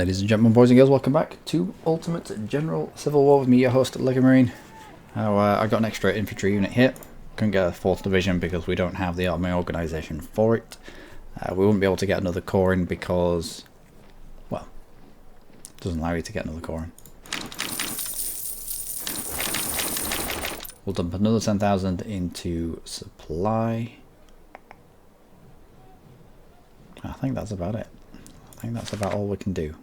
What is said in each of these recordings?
Ladies and gentlemen, boys and girls, welcome back to Ultimate General Civil War with me, your host, Luckymarine. I got an extra infantry unit here. Couldn't get a 4th division because we don't have the army organisation for it. We wouldn't be able to get another corps in because, well, it doesn't allow you to get another corps in. We'll dump another 10,000 into supply. I think that's about it. I think that's about all we can do.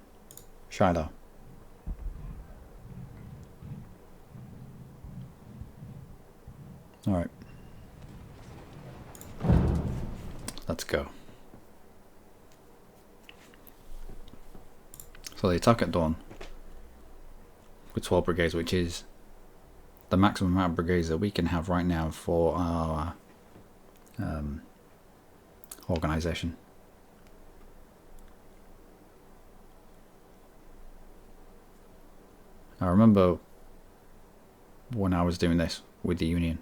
Shiloh. Alright. Let's go. So the attack at dawn with 12 brigades, which is the maximum amount of brigades that we can have right now for our organisation. I remember when I was doing this with the Union.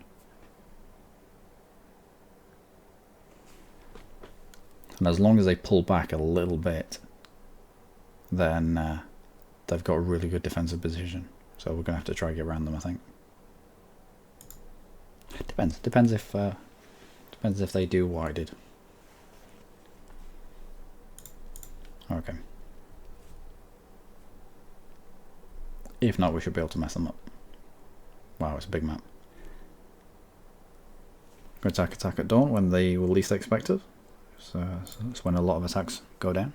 And as long as they pull back a little bit, then they've got a really good defensive position. So we're going to have to try to get around them, I think. It depends. Depends if they do what I did. Okay. If not, we should be able to mess them up. Wow, it's a big map. Attack at dawn when they will least expect it. So that's when a lot of attacks go down.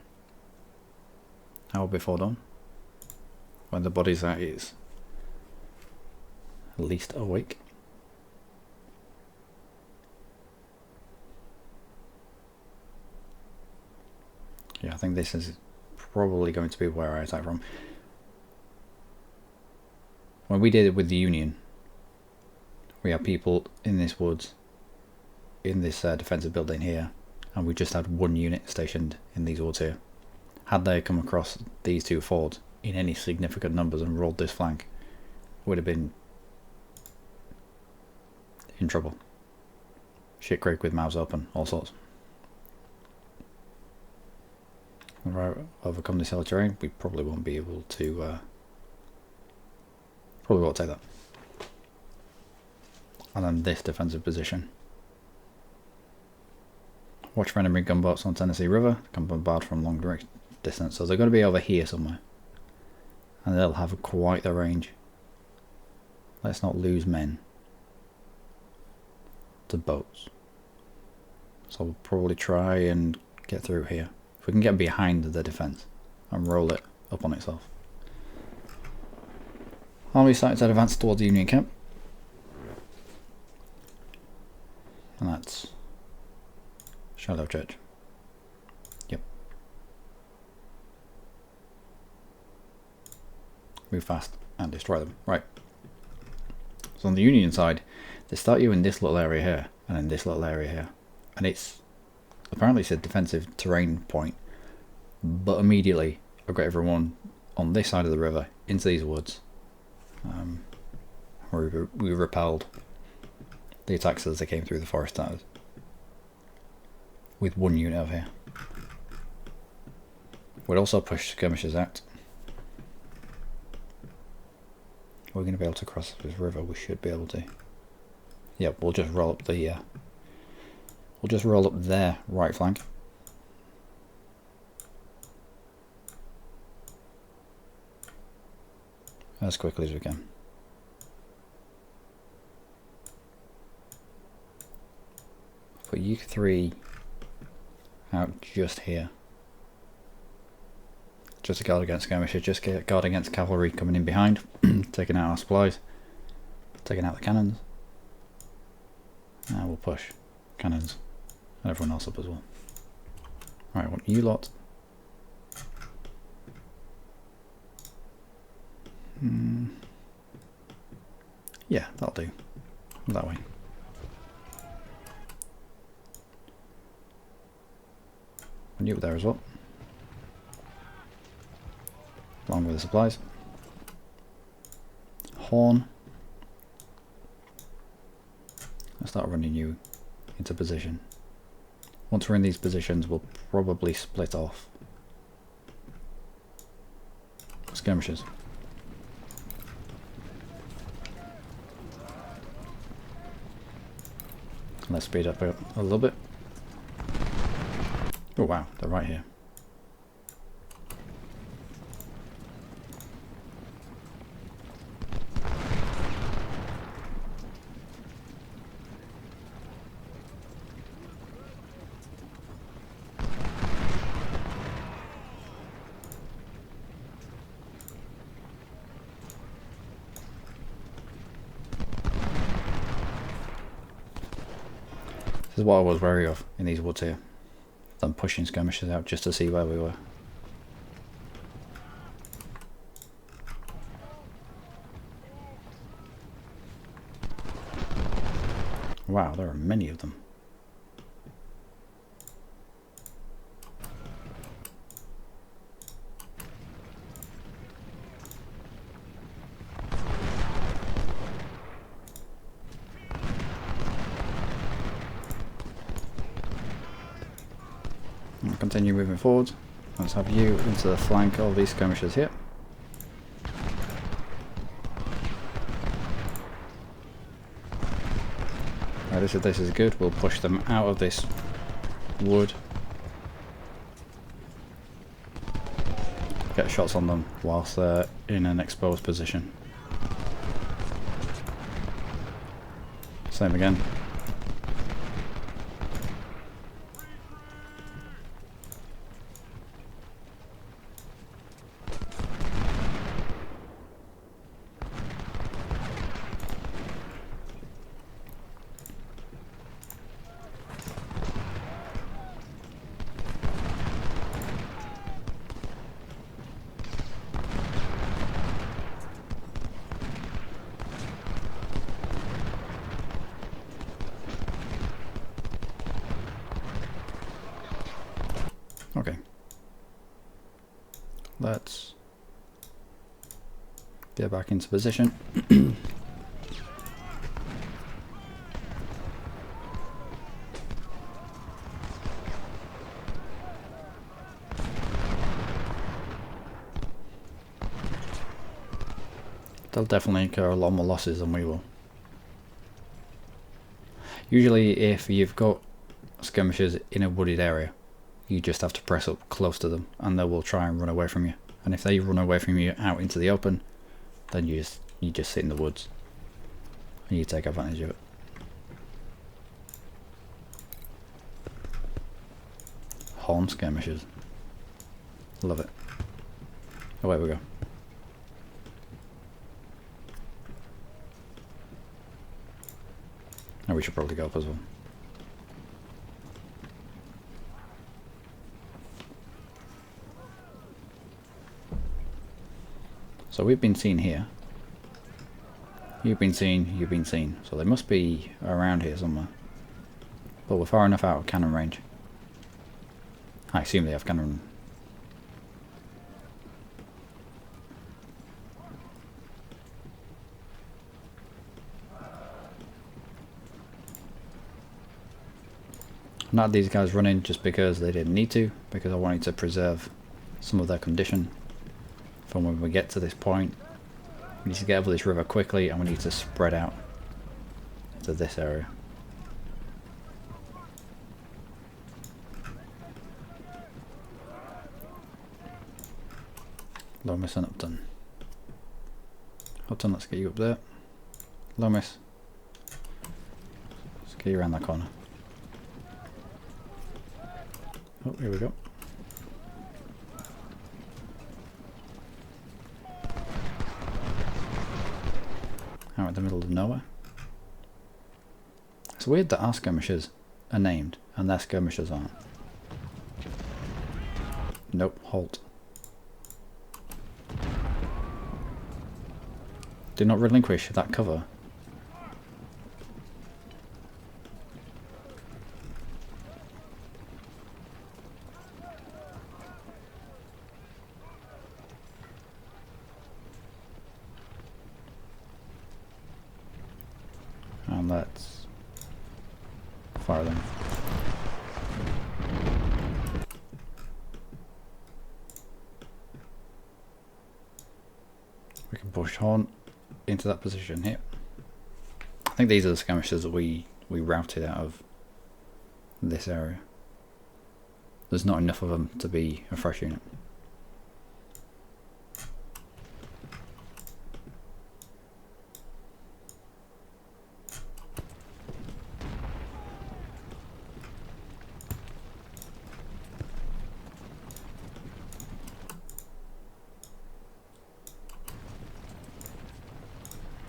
Hour before dawn, when the body's at its least awake. Yeah, I think this is probably going to be where I attack from. When we did it with the Union, we had people in this woods, in this defensive building here, and we just had one unit stationed in these woods here. Had they come across these two fords in any significant numbers and rolled this flank, would have been in trouble. Shit creek with mouths open, all sorts. If I overcome this hill terrain, we probably won't be able to probably won't take that. And then this defensive position. Watch for enemy gunboats on Tennessee River. Can bombard from long distance. So they're going to be over here somewhere. And they'll have quite the range. Let's not lose men to boats. So we'll probably try and get through here. If we can get behind the defence and roll it up on itself. Army starting to advance towards the Union camp. And that's Shiloh Church. Yep. Move fast and destroy them. Right. So on the Union side, they start you in this little area here and in this little area here. And it's apparently it's a defensive terrain point. But immediately I've got everyone on this side of the river into these woods. Where we repelled the attacks as they came through the forest towers with one unit over here. We'd also push skirmishers out. We're going to be able to cross this river. We should be able to. Yep, we'll just roll up the. We'll just roll up their right flank. As quickly as we can. Put you three out just here. Just to guard against skirmishers, just get guard against cavalry coming in behind, taking out our supplies, taking out the cannons. Now we'll push cannons and everyone else up as well. Right, I want you lot. Yeah, that'll do. That way. And you were there as well. Along with the supplies. Horn. I'll start running you into position. Once we're in these positions, we'll probably split off skirmishers. Let's speed up a little bit. Oh wow, they're right here. This is what I was wary of in these woods here. Them pushing skirmishers out just to see where we were. Wow, there are many of them. I'll continue moving forward. Let's have you into the flank of these skirmishers here. Right, this is good. We'll push them out of this wood. Get shots on them whilst they're in an exposed position. Same again. Okay. Let's get back into position. They'll definitely incur a lot more losses than we will. Usually if you've got skirmishers in a wooded area, you just have to press up close to them and they will try and run away from you. And if they run away from you out into the open, then you just sit in the woods and you take advantage of it. Horn skirmishers. Love it. Away we go. And we should probably go up as well. So we've been seen here. You've been seen, you've been seen. So they must be around here somewhere. But we're far enough out of cannon range. I assume they have cannon. Not these guys running just because they didn't need to, because I wanted to preserve some of their condition from when we get to this point. We need to get over this river quickly and we need to spread out to this area. Low miss and Upton. Upton, let's get you up there. Low miss. Let's get you around that corner. Oh, here we go. Out in the middle of nowhere. It's weird that our skirmishers are named and their skirmishers aren't. Nope, halt. Do not relinquish that cover. And let's fire them. We can push Hornet into that position here. I think these are the skirmishers that we routed out of this area. There's not enough of them to be a fresh unit.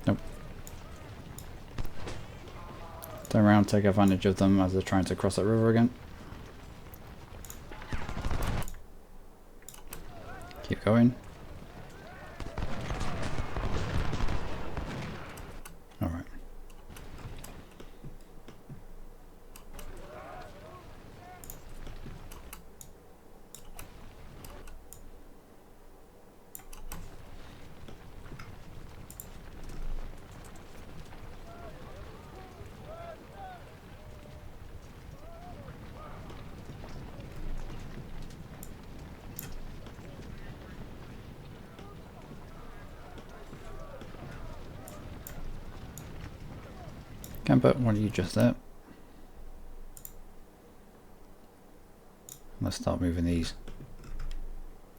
Nope. Turn around, take advantage of them as they're trying to cross that river again. Keep going. Alright. Camper, what are you just there? Let's start moving these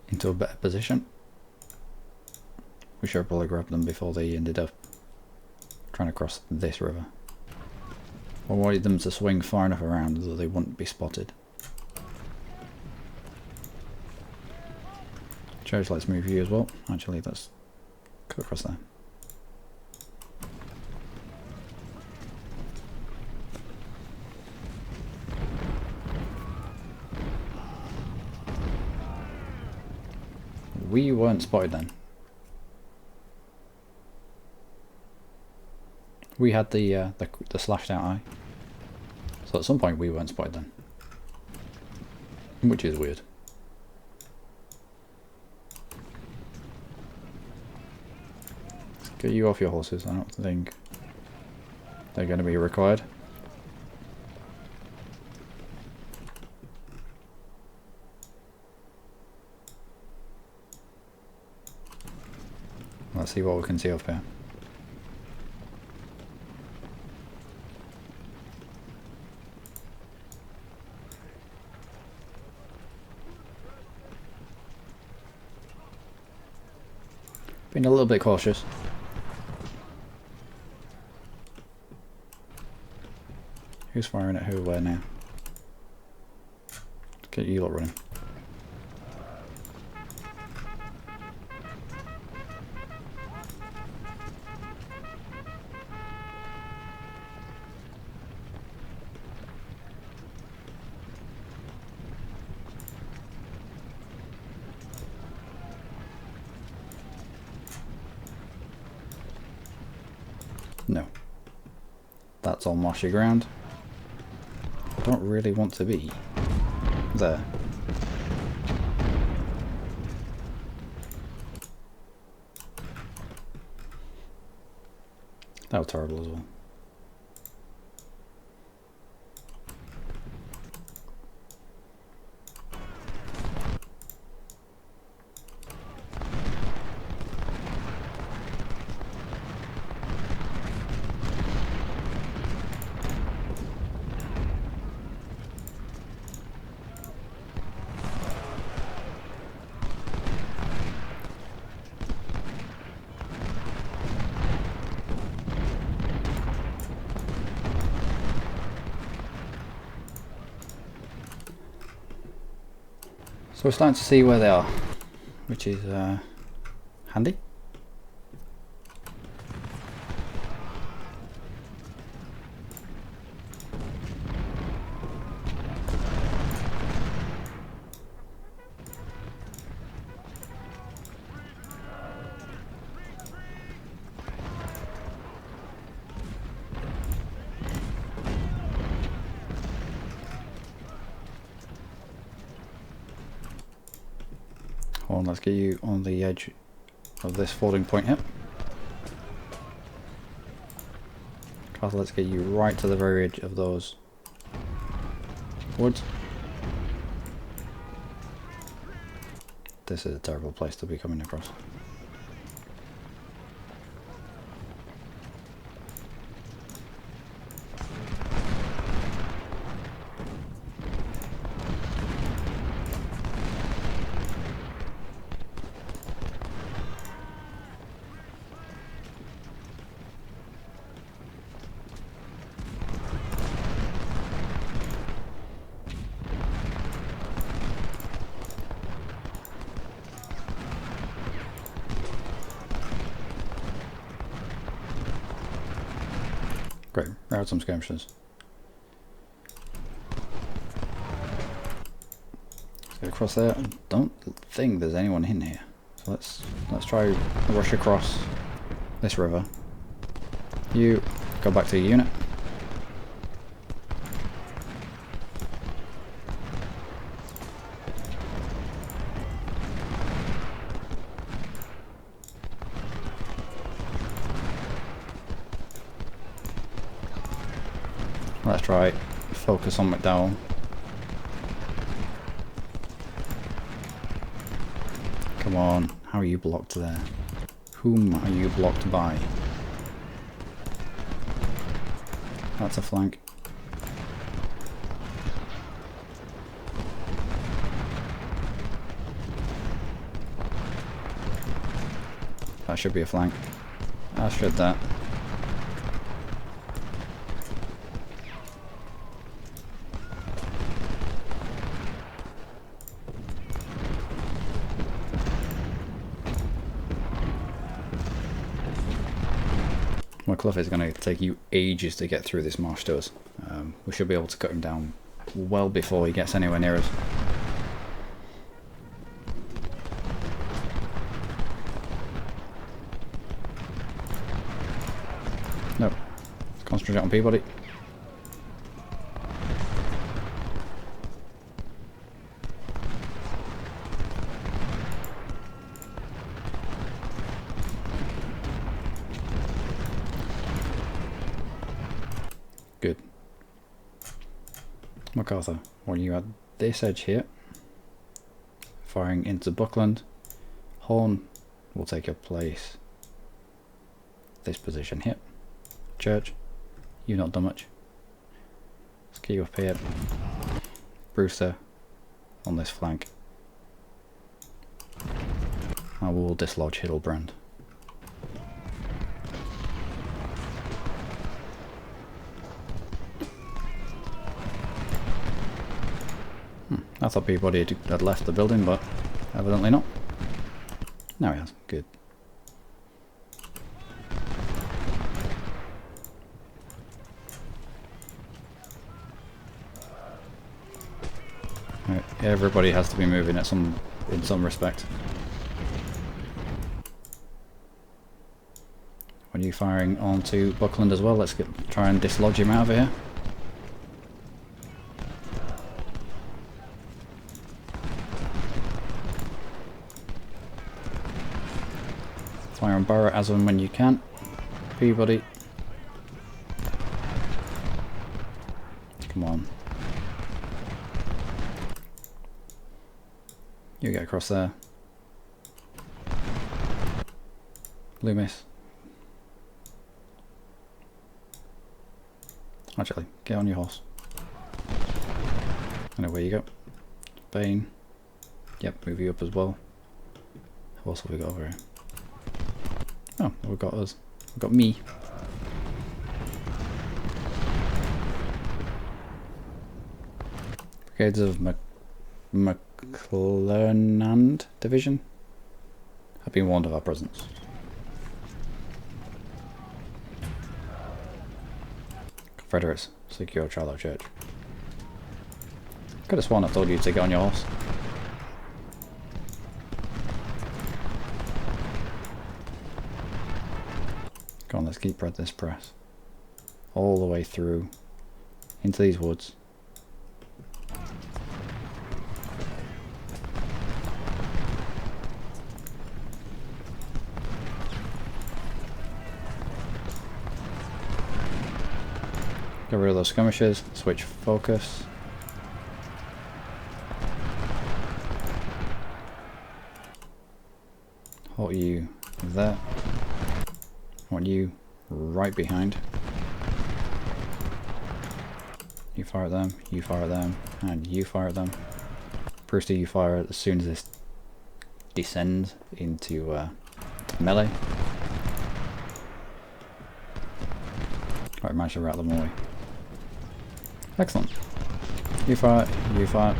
into a better position. We should probably grab them before they ended up trying to cross this river. I wanted them to swing far enough around so they wouldn't be spotted. Church, let's move you as well. Actually, let's go across there. We weren't spotted then. We had the slashed out eye. So at some point we weren't spotted then. Which is weird. Let's get you off your horses. I don't think they're going to be required. Let's see what we can see up here. Being a little bit cautious. Who's firing at who where now? Let's get you lot running. No. That's all marshy ground. I don't really want to be there. That was terrible as well. So we're starting to see where they are, which is handy. Hold on, let's get you on the edge of this folding point here. Castle, let's get you right to the very edge of those woods. This is a terrible place to be coming across. Great, route some skirmishers. Let's get across there. I don't think there's anyone in here. So let's try rush across this river. You go back to your unit. Let's try focus on McDowell. Come on, how are you blocked there? Whom are you blocked by? That's a flank. That should be a flank. As should that. Cliff is going to take you ages to get through this marsh to us. We should be able to cut him down well before he gets anywhere near us. No. Concentrate on Peabody. Good. MacArthur, when you at this edge here, firing into Buckland, Horn will take your place. This position here. Church, you've not done much. Let's get you up here. Brewster on this flank. I will dislodge Hildebrand. I thought Peabody had left the building, but evidently not. No, he has. Good. Right, everybody has to be moving in some respect. When you firing onto Buckland as well, let's try and dislodge him out of here. Fire on Barrett as and when you can. Peabody. Come on. You get across there. Loomis. Actually, get on your horse. I know where you go. Bane. Yep, move you up as well. Who else have we got over here? Oh, we've got us. We've got me. Brigades of McClernand Division have been warned of our presence. Confederates, secure Shiloh Church. Could have sworn I told you to get on your horse. Come on, let's keep this press all the way through into these woods. Get rid of those skirmishers, switch focus. Hold you there. Want you right behind. You fire at them, you fire at them, and you fire at them. Brewster, you fire as soon as this descends into melee. Right, managed to rat them away. Excellent. You fire, you fire.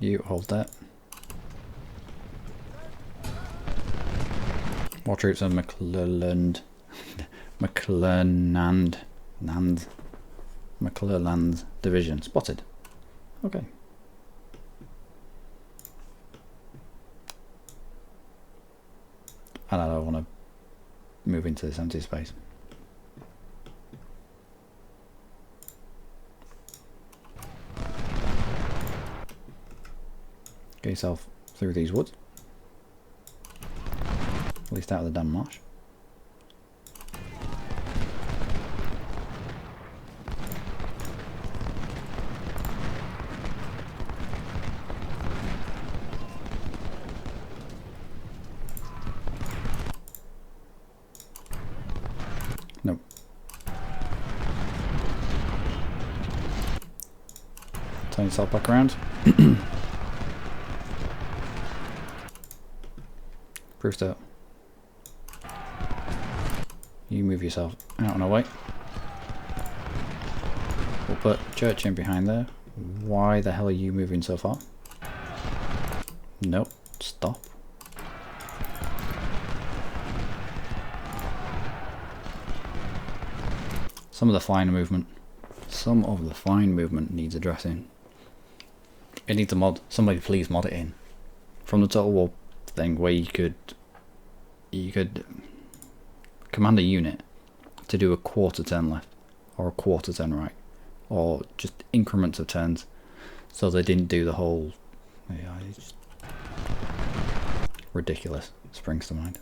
You hold that. More troops on McClelland. McClernand McClernand's division spotted. Okay. And I don't want to move into this empty space. Get yourself through these woods. At least out of the damn marsh. Nope. Turn yourself back around. Proof that you move yourself out and away. We'll put Church in behind there. Why the hell are you moving so far? Nope. Stop. Some of the fine movement needs addressing. It needs a mod. Somebody please mod it in. From the Total War thing where you could command a unit to do a quarter turn left or a quarter turn right, or just increments of turns, so they didn't do the whole. Yeah, it's just ridiculous. Springs to mind.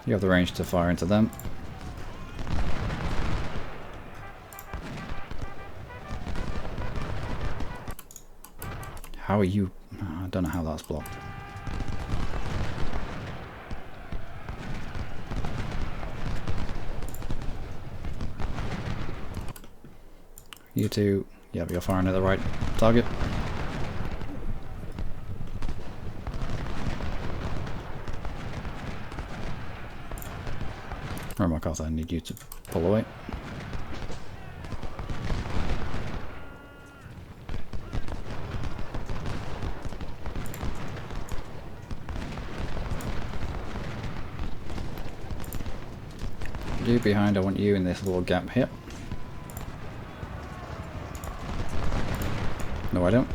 You have the range to fire into them. How are you? I don't know how that's blocked. You two, yep, you're firing at the right target. Remember, I need you to pull away. You behind, I want you in this little gap here. No, I don't.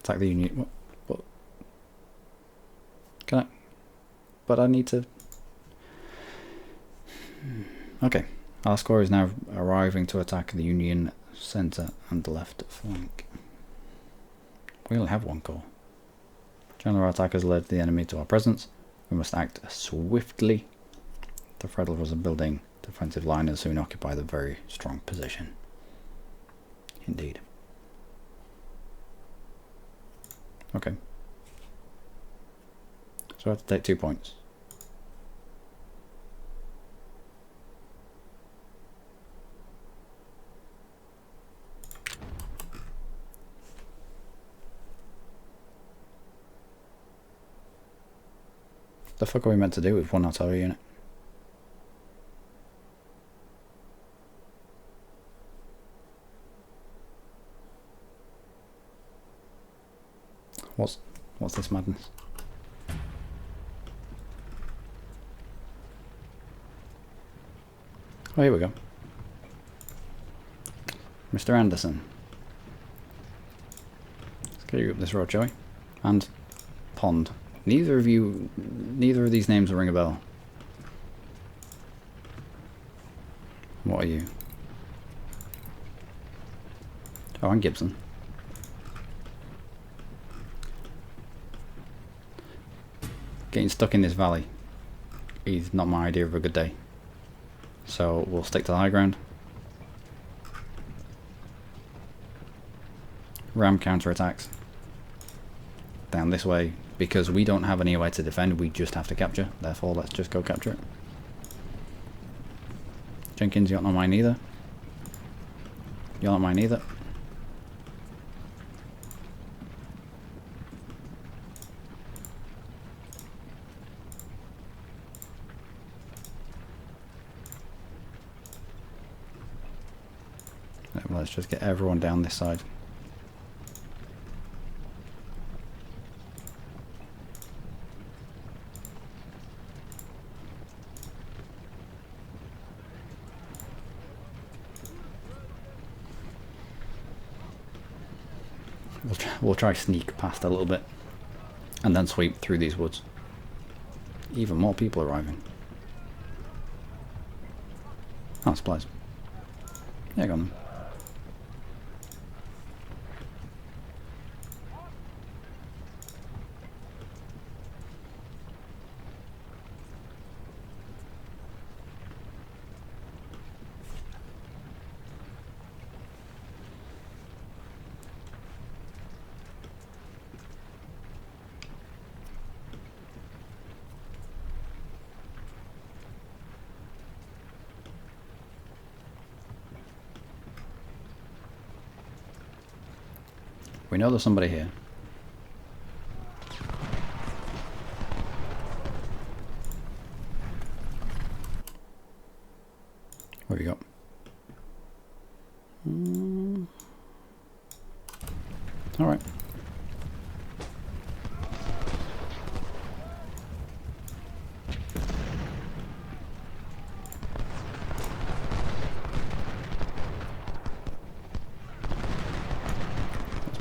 Attack the Union. What? Can I? But I need to. Okay. Our squad is now arriving to attack the Union centre and left flank. We only have one corps. General attackers led the enemy to our presence. We must act swiftly. The Federals are building defensive line and soon occupy the very strong position. Indeed. Okay. So I have to take 2 points. The fuck are we meant to do with one artillery unit? What's this madness? Oh, here we go. Mr. Anderson. Let's get you up this road, shall we? And Pond. Neither of these names will ring a bell. What are you? Oh, I'm Gibson. Getting stuck in this valley is not my idea of a good day. So we'll stick to the high ground. Ram counterattacks down this way, because we don't have anywhere to defend, we just have to capture. Therefore, let's just go capture it. Jenkins, you're not mine either. You're not mine either. Let's just get everyone down this side. We'll try sneak past a little bit and then sweep through these woods. Even more people arriving. Oh, supplies. Yeah, go on then. We know there's somebody here. What have you got? Alright.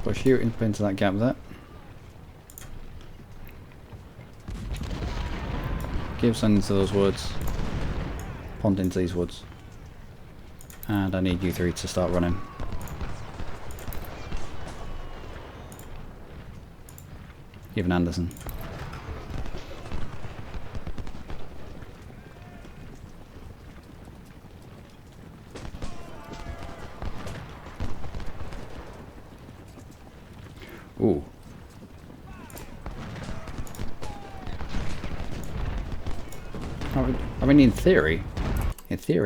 Push you into that gap there. Give sun into those woods. Pond into these woods. And I need you three to start running. Even Anderson. Ooh. I mean, in theory,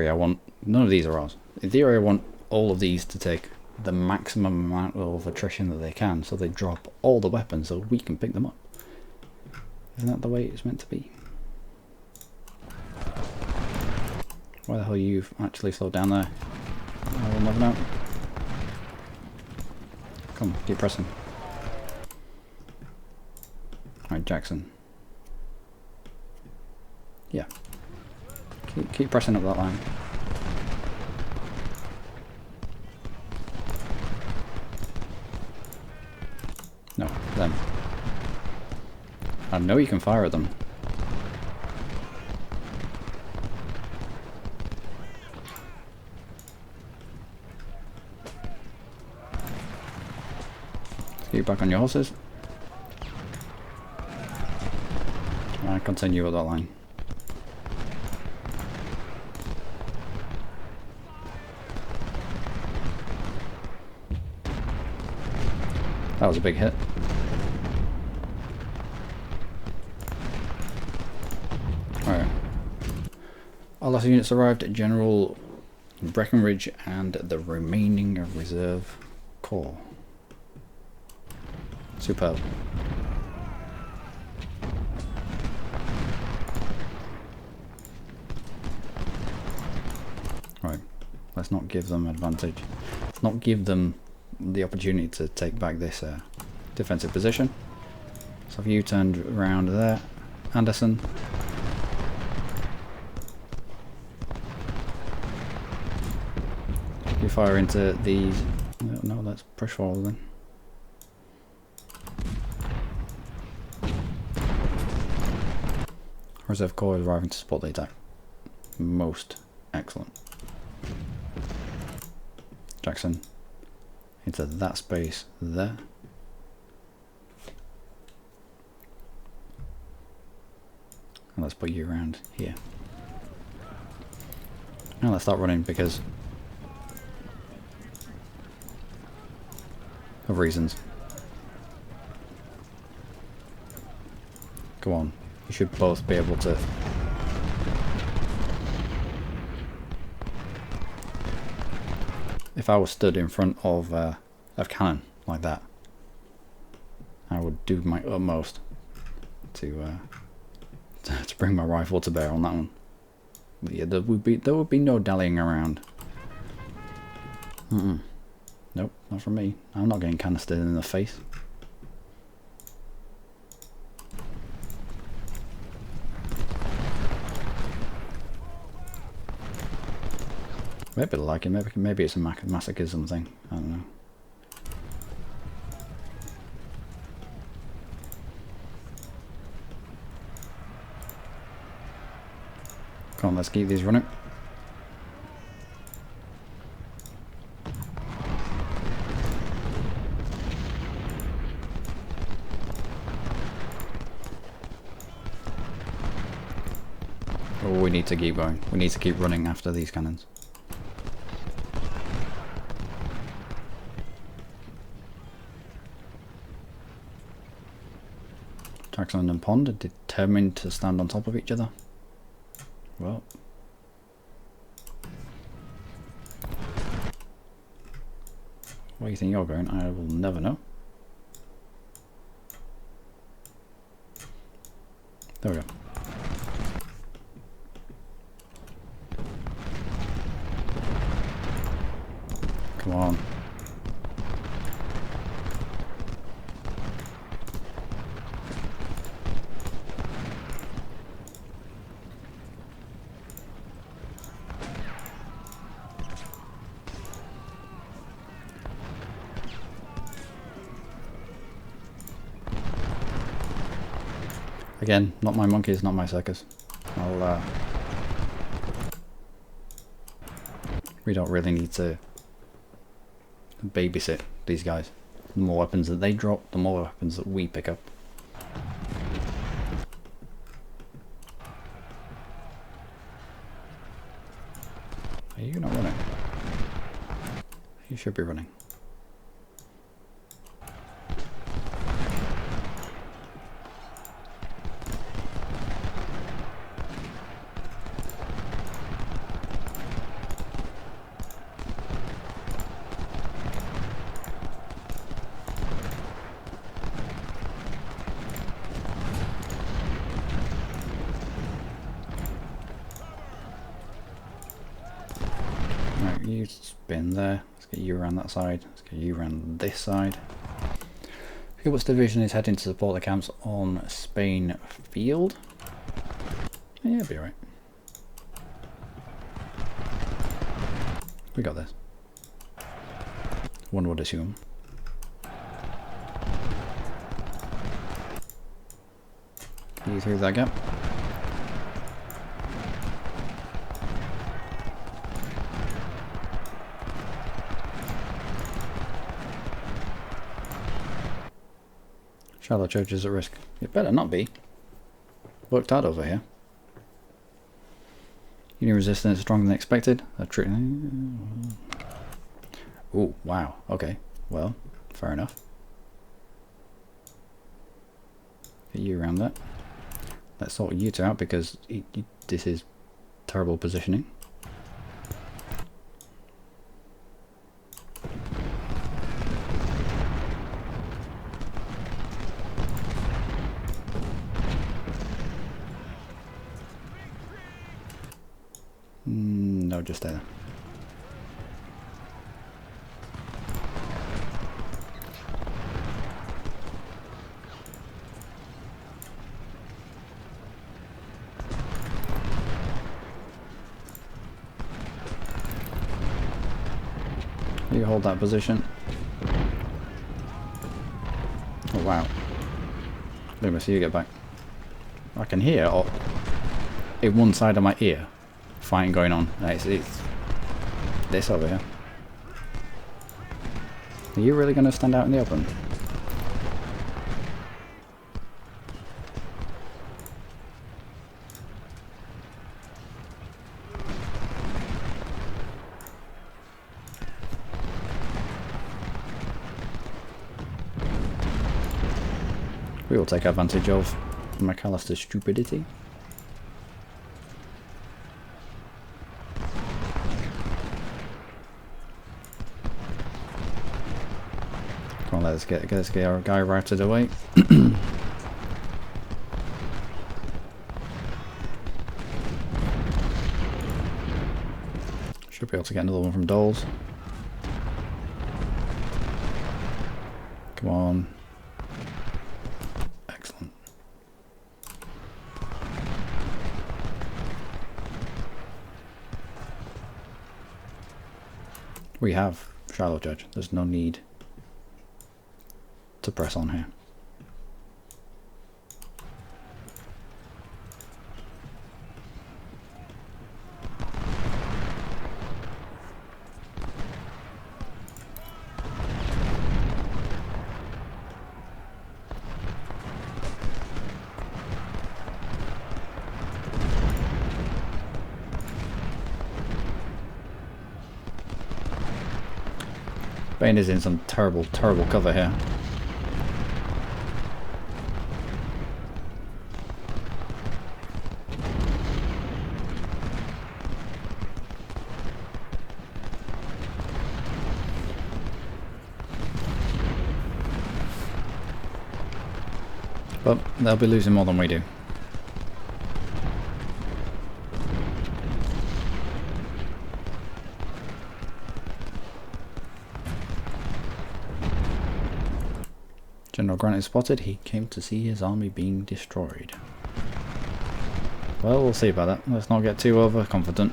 I want none of these are ours. In theory, I want all of these to take the maximum amount of attrition that they can, so they drop all the weapons so we can pick them up. Isn't that the way it's meant to be? Why the hell you've actually slowed down there? I will never know. Come, keep pressing. Alright, Jackson. Yeah. Keep pressing up that line. No, them. I know you can fire at them. Get back on your horses. And continue with that line. That was a big hit. Alright. Our last units arrived at General Breckenridge and the remaining reserve corps. Superb. Right, let's not give them advantage. Let's not give them the opportunity to take back this defensive position. So if you turned around there, Anderson. You fire into these. No, let's push forward then. Reserve corps is arriving to support the attack. Most excellent. Jackson into that space there. And let's put you around here. Now let's start running because of reasons. Go on. You should both be able to. If I was stood in front of cannon like that, I would do my utmost to bring my rifle to bear on that one. But yeah, there would be no dallying around. Nope, not from me. I'm not getting canistered in the face. Maybe they like it. Maybe it's a masochism thing. I don't know. Come on, let's keep these running. Oh, we need to keep going. We need to keep running after these cannons. Jackson and Pond are determined to stand on top of each other. Well. Where do you think you're going? I will never know. There we go. Come on. Again, not my monkeys, not my circus. We don't really need to babysit these guys. The more weapons that they drop, the more weapons that we pick up. Are you not running? You should be running. You spin there. Let's get you around that side. Let's get you around this side. Hubert's division is heading to support the camps on Spain Field. Yeah, it'll be alright. We got this. One would assume. You through that gap. Shiloh Church is at risk. It better not be. Worked hard over here. Union resistance is stronger than expected. Oh, wow. Okay. Well, fair enough. Get you around that. Let's sort you two out because this is terrible positioning. No, just stay there. You hold that position. Oh wow. Let me see you get back. I can hear in one side of my ear fighting going on. It's this over here. Are you really going to stand out in the open? We will take advantage of McAllister's stupidity. Come on, let's get our guy routed away. Should be able to get another one from Doles. Come on. Excellent. We have Shiloh Judge. There's no need to press on here. Spain is in some terrible, terrible cover here. But they'll be losing more than we do. General Grant is spotted. He came to see his army being destroyed. Well, we'll see about that. Let's not get too overconfident.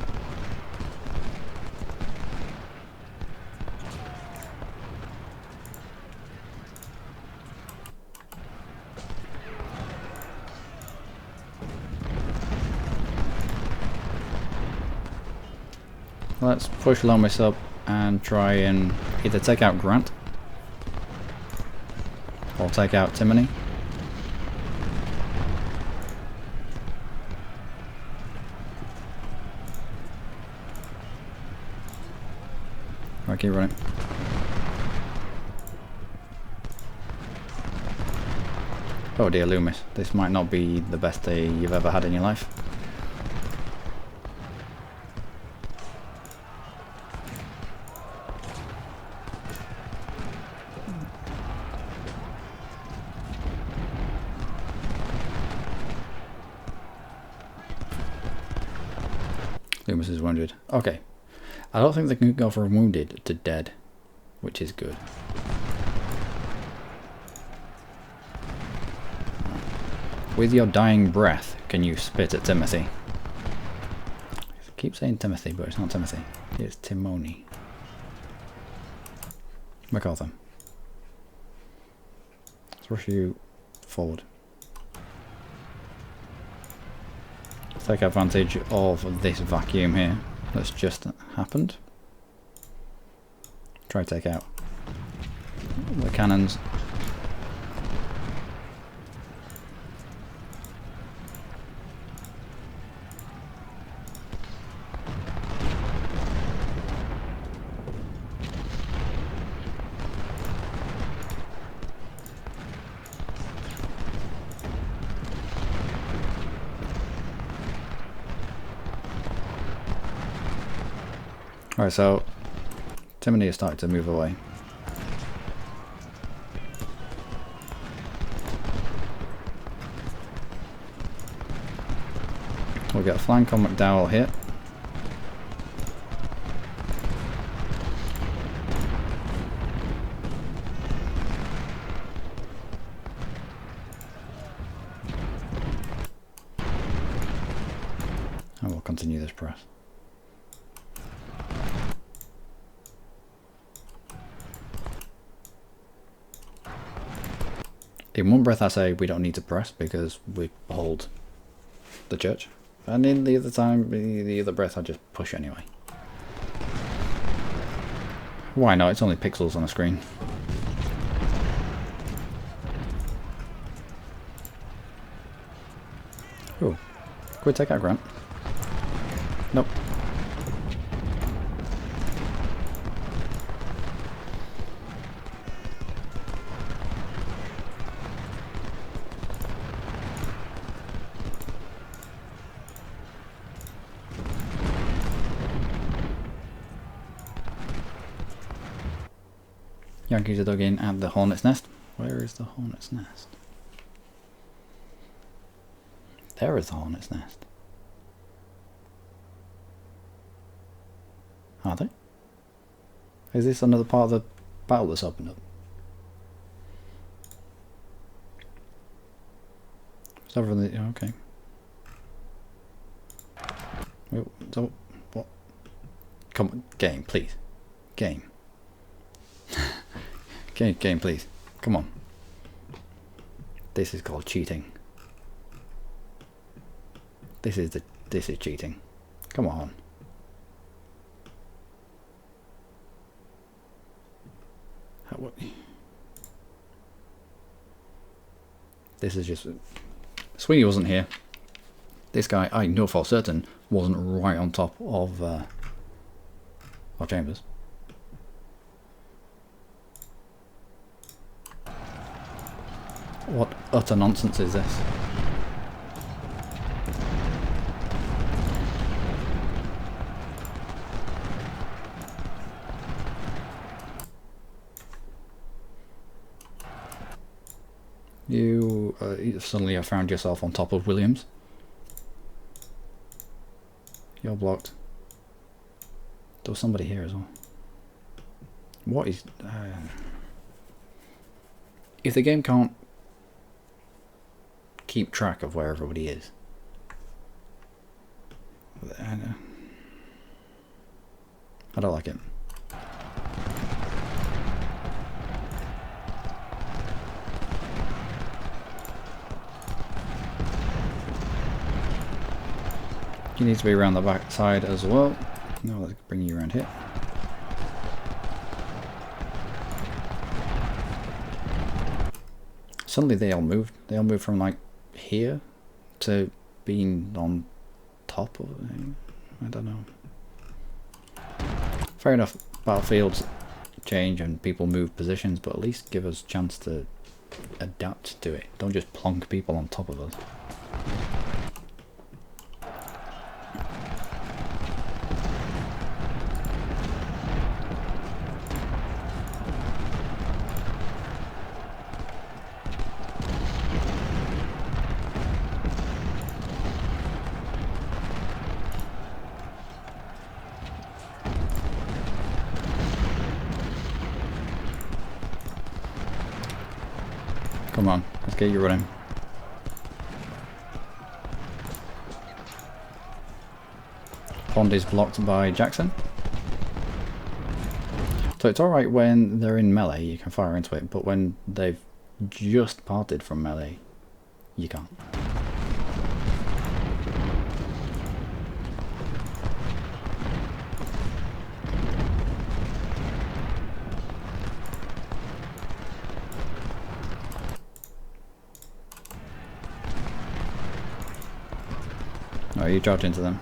Let's push Lomas up and try and either take out Grant or take out Timony. Right, keep running. Oh dear, Loomis. This might not be the best day you've ever had in your life. Loomis is wounded. Okay. I don't think they can go from wounded to dead, which is good. With your dying breath, can you spit at Timothy? I keep saying Timothy, but it's not Timothy. It's Timony. MacArthur. Let's rush you forward. Take advantage of this vacuum here that's just happened. Try to take out the cannons. Alright, so Timony is starting to move away. We'll get a flank on McDowell here. And we'll continue this press. In one breath I say we don't need to press because we hold the church, and in the other time, the other breath I just push anyway. Why not? It's only pixels on the screen. Ooh, could we take out Grant? Nope. Yankees are dug in at the Hornet's Nest. Where is the Hornet's Nest? There is the Hornet's Nest. Are they? Is this another part of the battle that's opened up? It's over in the... okay. So, what? Come on, game, please. Game. Game, please. Come on. This is called cheating. This is cheating. Come on. This is just... Sweeney wasn't here. This guy, I know for certain, wasn't right on top of Chambers. What utter nonsense is this? You suddenly have found yourself on top of Williams. You're blocked. There was somebody here as well. What is... if the game can't keep track of where everybody is, I don't like it. You need to be around the back side as well. No, let's bring you around here. Suddenly they all moved. They all moved from like here to being on top of it. I don't know. Fair enough, battlefields change and people move positions, but at least give us a chance to adapt to it. Don't just plonk people on top of us. Come on, let's get you running. Pond is blocked by Jackson. So it's alright when they're in melee, you can fire into it, but when they've just parted from melee, you can't. Oh, you charge into them.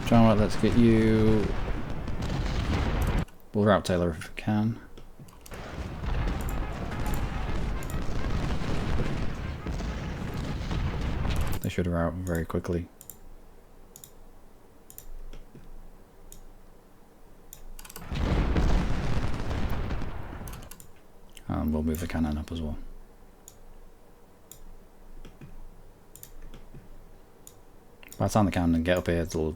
John, let's get you. We'll route Taylor if we can. They should route very quickly. And we'll move the cannon up as well. By the time the cannon get up here, the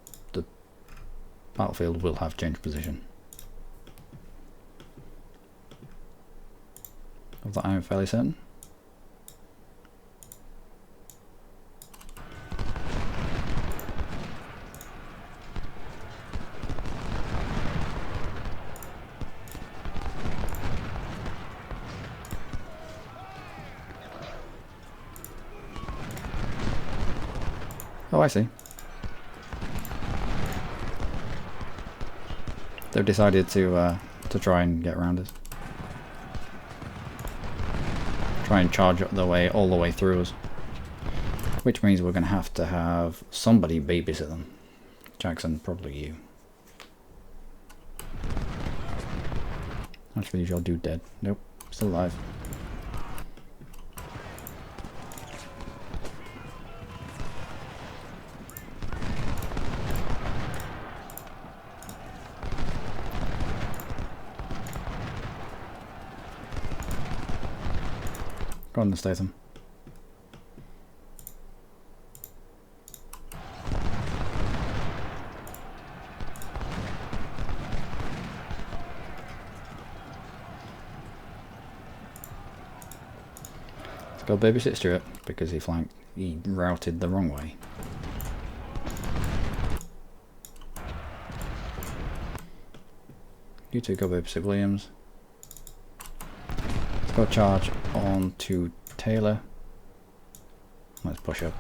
battlefield will have changed position. Of that I'm fairly certain. Oh, I see. They've decided to try and get around us. Try and charge up the way, all the way through us. Which means we're going to have somebody babysit them. Jackson, probably you. Actually, is your dude dead? Nope, still alive. Go on, Statham. Let's go babysit Stuart because he routed the wrong way. You two go babysit Williams. Let's go charge on to Taylor. Let's push up.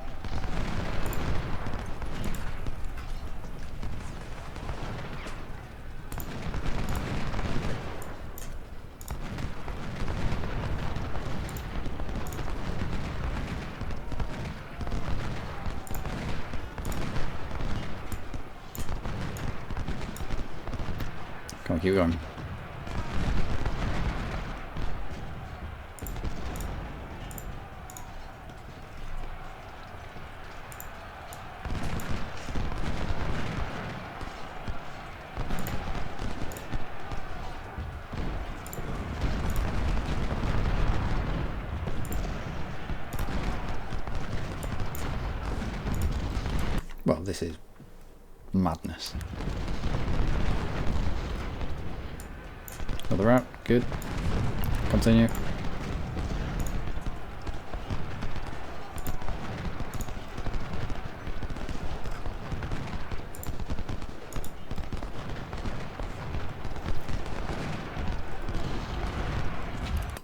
Come on, keep going. Well, this is madness. Another route, good. Continue.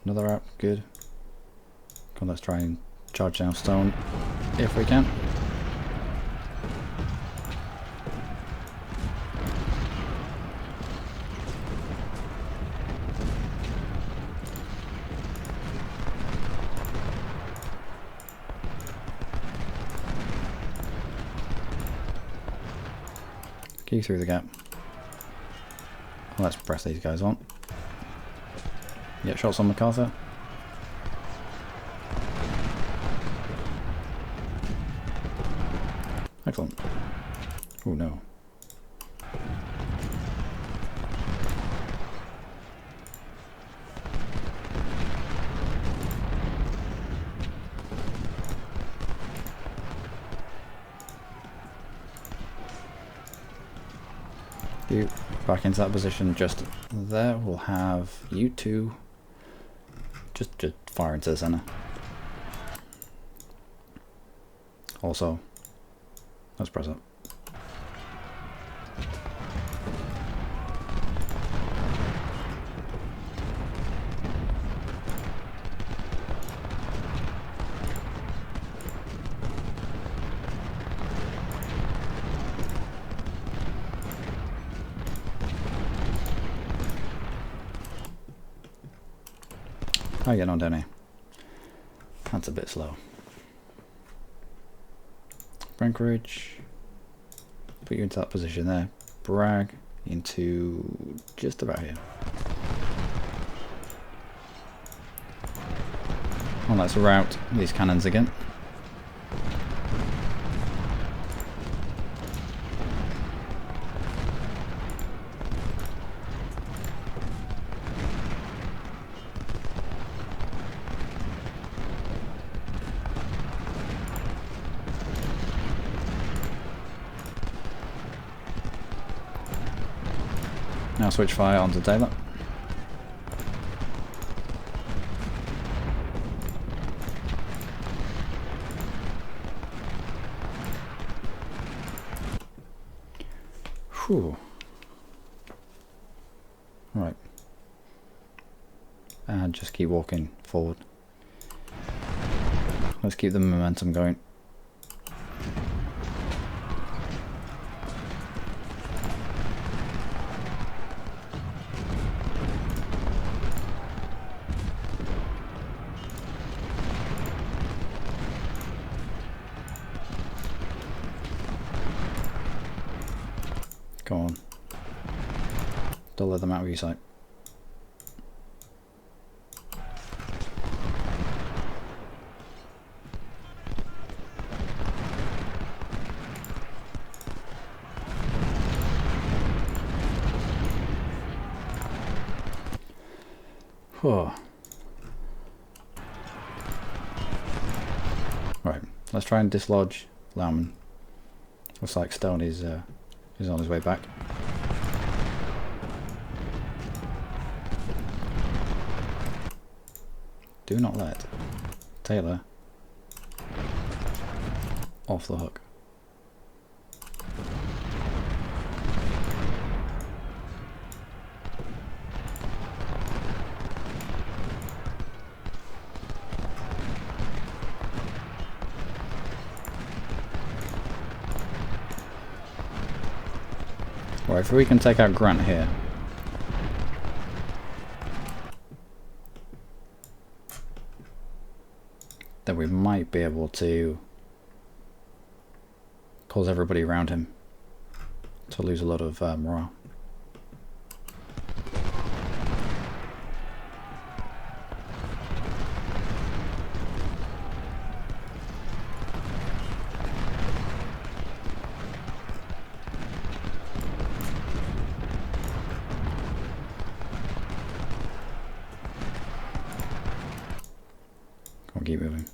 Another route, good. Come on, let's try and charge down stone if we can. Key through the gap. Let's press these guys on. Get shots on MacArthur. Excellent. Oh no. You back into that position just there. We'll have you two just fire into the center. Also, let's press up. How you getting on, Danny? That's a bit slow. Brankridge. Put you into that position there. Bragg into just about here. Well, let's route these cannons again. Now switch fire onto Taylor. Whew. Right. And just keep walking forward. Let's keep the momentum going. Go on. Don't let them out of your sight. Whew. Right, let's try and dislodge Lauman. Looks like Stone is on his way back. Do not let Taylor off the hook. Right, if we can take out Grant here. Then we might be able to cause everybody around him to lose a lot of morale. keep moving.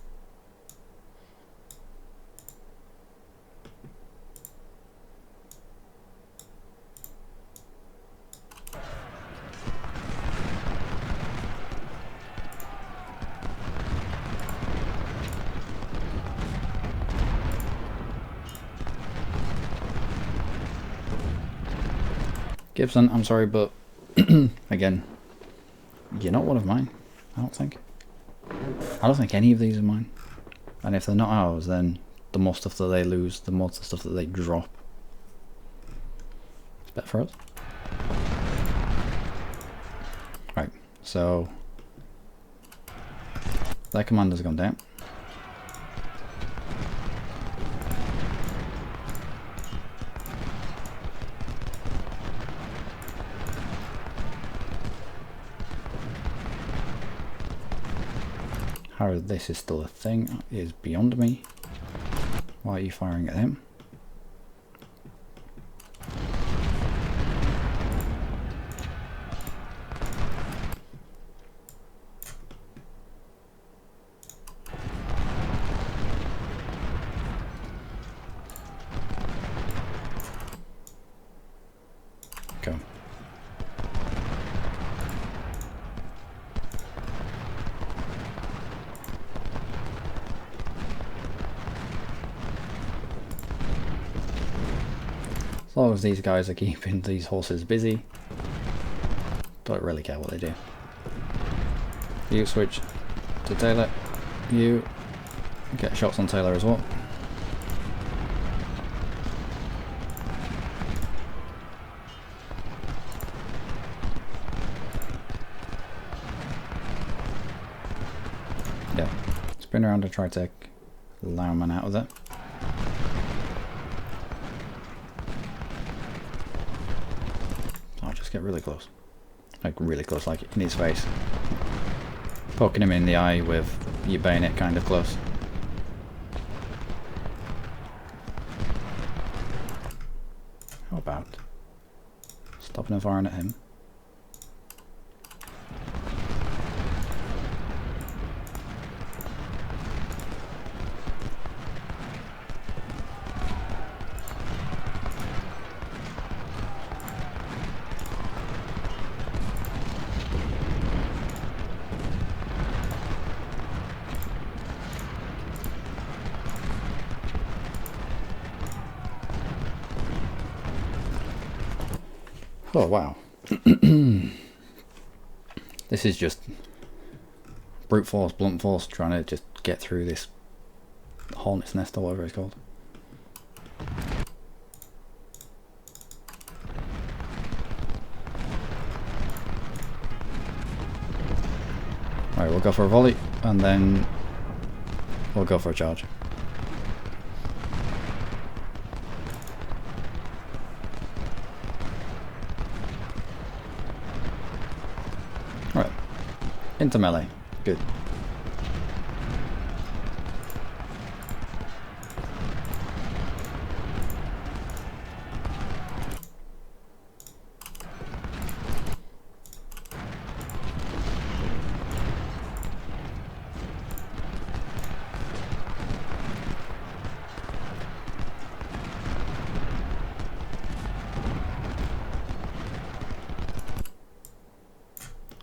Gibson, I'm sorry, but again, you're not one of mine, I don't think. I don't think any of these are mine. And if they're not ours, then the more stuff that they lose, the more the stuff that they drop. It's better for us. Right, so their commander's gone down. How this is still a thing is beyond me. Why are you firing at him? Go. As long as these guys are keeping these horses busy, don't really care what they do. You switch to Taylor. You get shots on Taylor as well. Yeah, spin around and try to take Lowman out of there. Get really close, like in his face, poking him in the eye with your bayonet kind of close. How about stopping and firing at him? Oh wow. This is just brute force, blunt force, trying to just get through this hornet's nest or whatever it's called. Alright, we'll go for a volley and then we'll go for a charge. Right, into melee, good.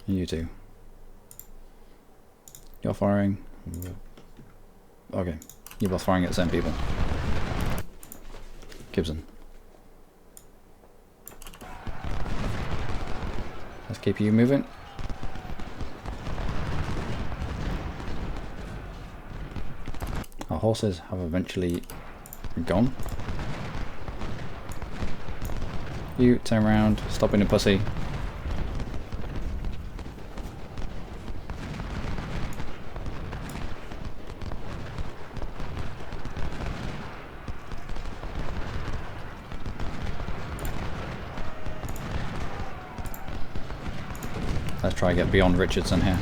You two. You're firing. Okay, you're both firing at the same people. Gibson. Let's keep you moving. Our horses have eventually gone. You turn around, stop being a pussy. Let's try and get beyond Richardson here.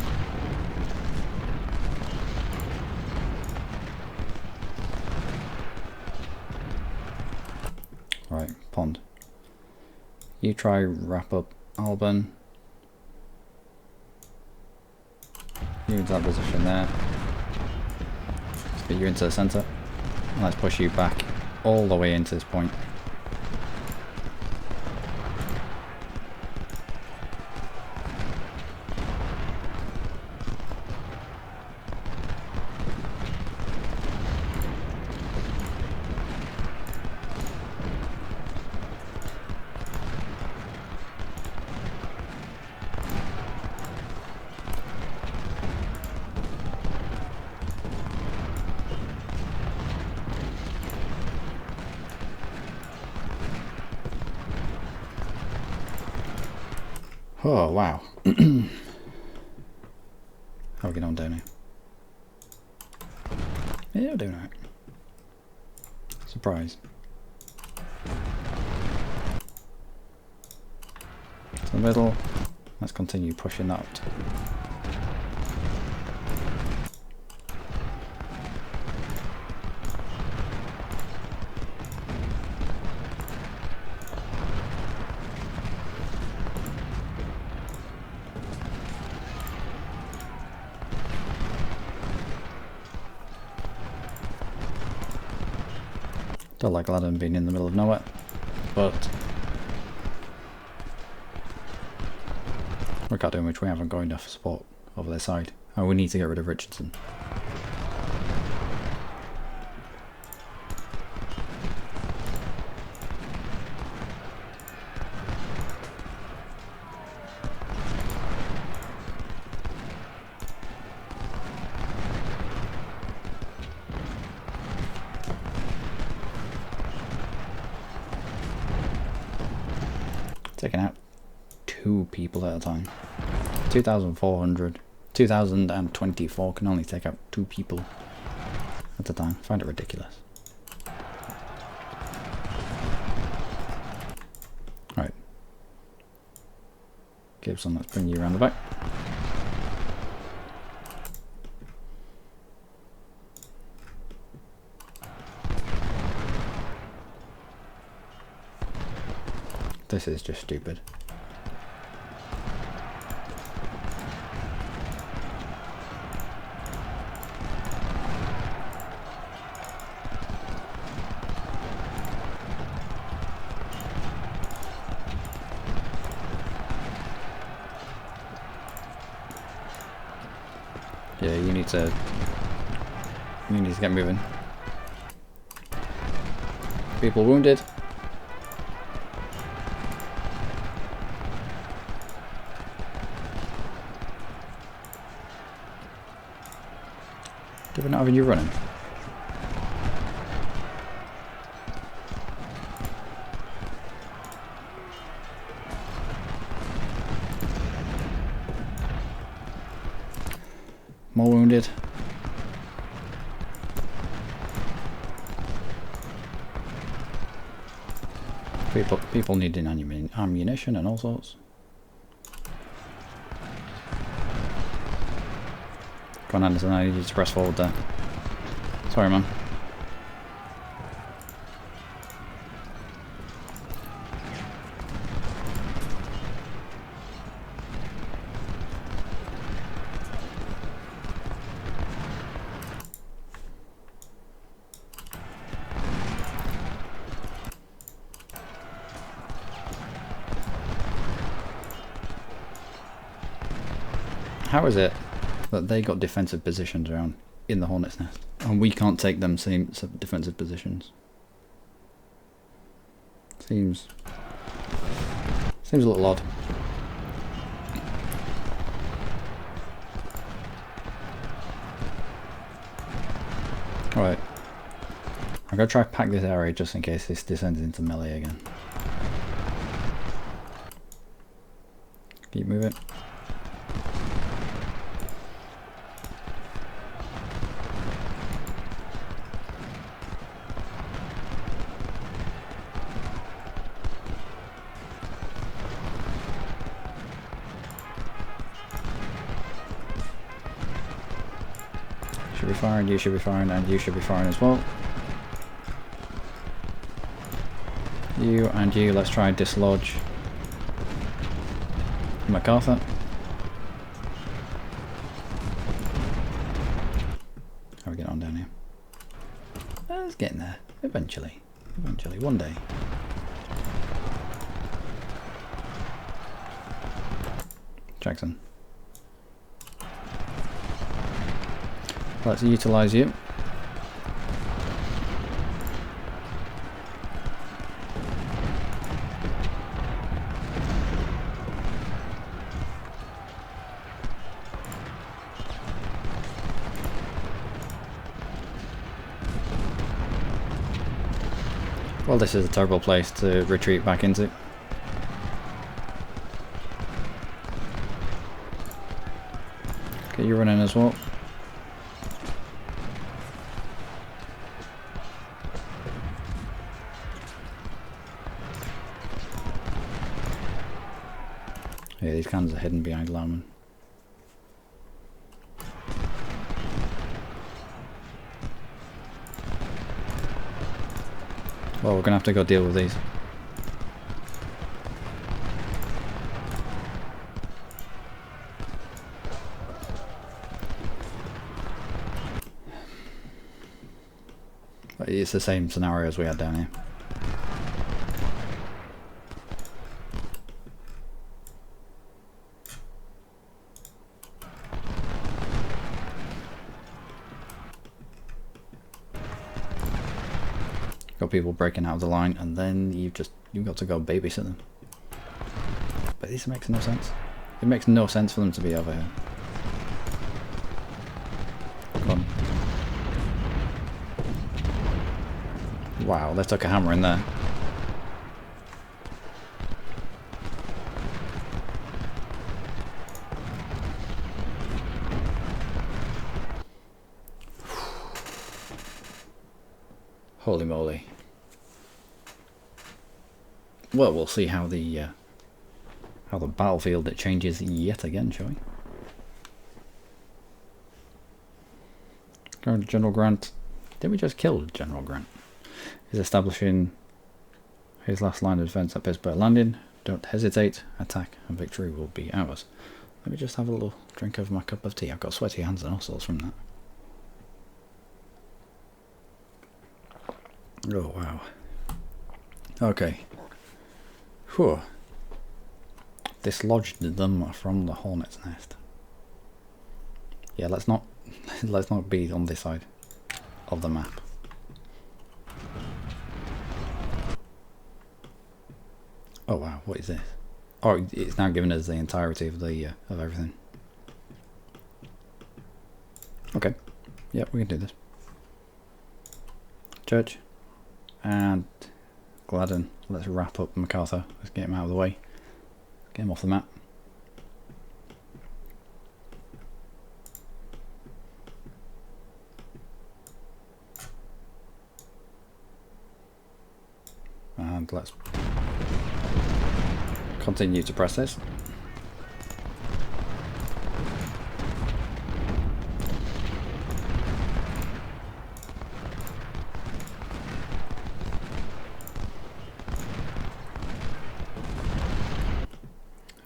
Right, pond. You try wrap up Alban. Use that position there. Get you into the centre. And let's push you back all the way into this point. Oh, wow. How are we getting on down here? Yeah, we're doing alright. Surprise. To the middle. Let's continue pushing that. Don't like Aladdin being in the middle of nowhere, but we can't do much. We haven't got enough support over their side. And we need to get rid of Richardson. Taking out 2 people at a time. 2024 can only take out 2 people at a time. Find it ridiculous. Right. Gibson, let's bring you around the back. This is just stupid. Yeah, you need to get moving. People wounded. Do we not have you running? More wounded. People needing ammunition and all sorts. Come on, Anderson, I need you to press forward there. Sorry, man. How is it that they got defensive positions around in the Hornet's nest and we can't take them same defensive positions? Seems a little odd. Alright, I'm gonna try to pack this area just in case this descends into melee again. Keep moving. Should be firing, you should be firing, and you should be firing as well. You and you, let's try and dislodge MacArthur. How are we getting on down here? It's getting there. Eventually. Eventually. One day. Jackson. Let's utilise you. Well, this is a terrible place to retreat back into. Okay, you're running as well. Yeah, these cannons are hidden behind linemen. Well, we're gonna have to go deal with these. But it's the same scenario as we had down here. Got people breaking out of the line, and then you've got to go babysit them. But this makes no sense. It makes no sense for them to be over here. Come on. Wow, they took a hammer in there. Holy moly. Well, we'll see how the battlefield it changes yet again, shall we? Going to General Grant. Did we just kill General Grant? He's establishing his last line of defense at Pittsburgh Landing. Don't hesitate. Attack and victory will be ours. Let me just have a little drink of my cup of tea. I've got sweaty hands and all sorts from that. Oh wow. Okay. Whew. Dislodged them from the hornet's nest. Yeah, let's not be on this side of the map. Oh wow, what is this? Oh, it's now giving us the entirety of the of everything. Okay. Yep, we can do this. Church. And Gladden. Let's wrap up MacArthur. Let's get him out of the way. Get him off the map. And let's continue to press this.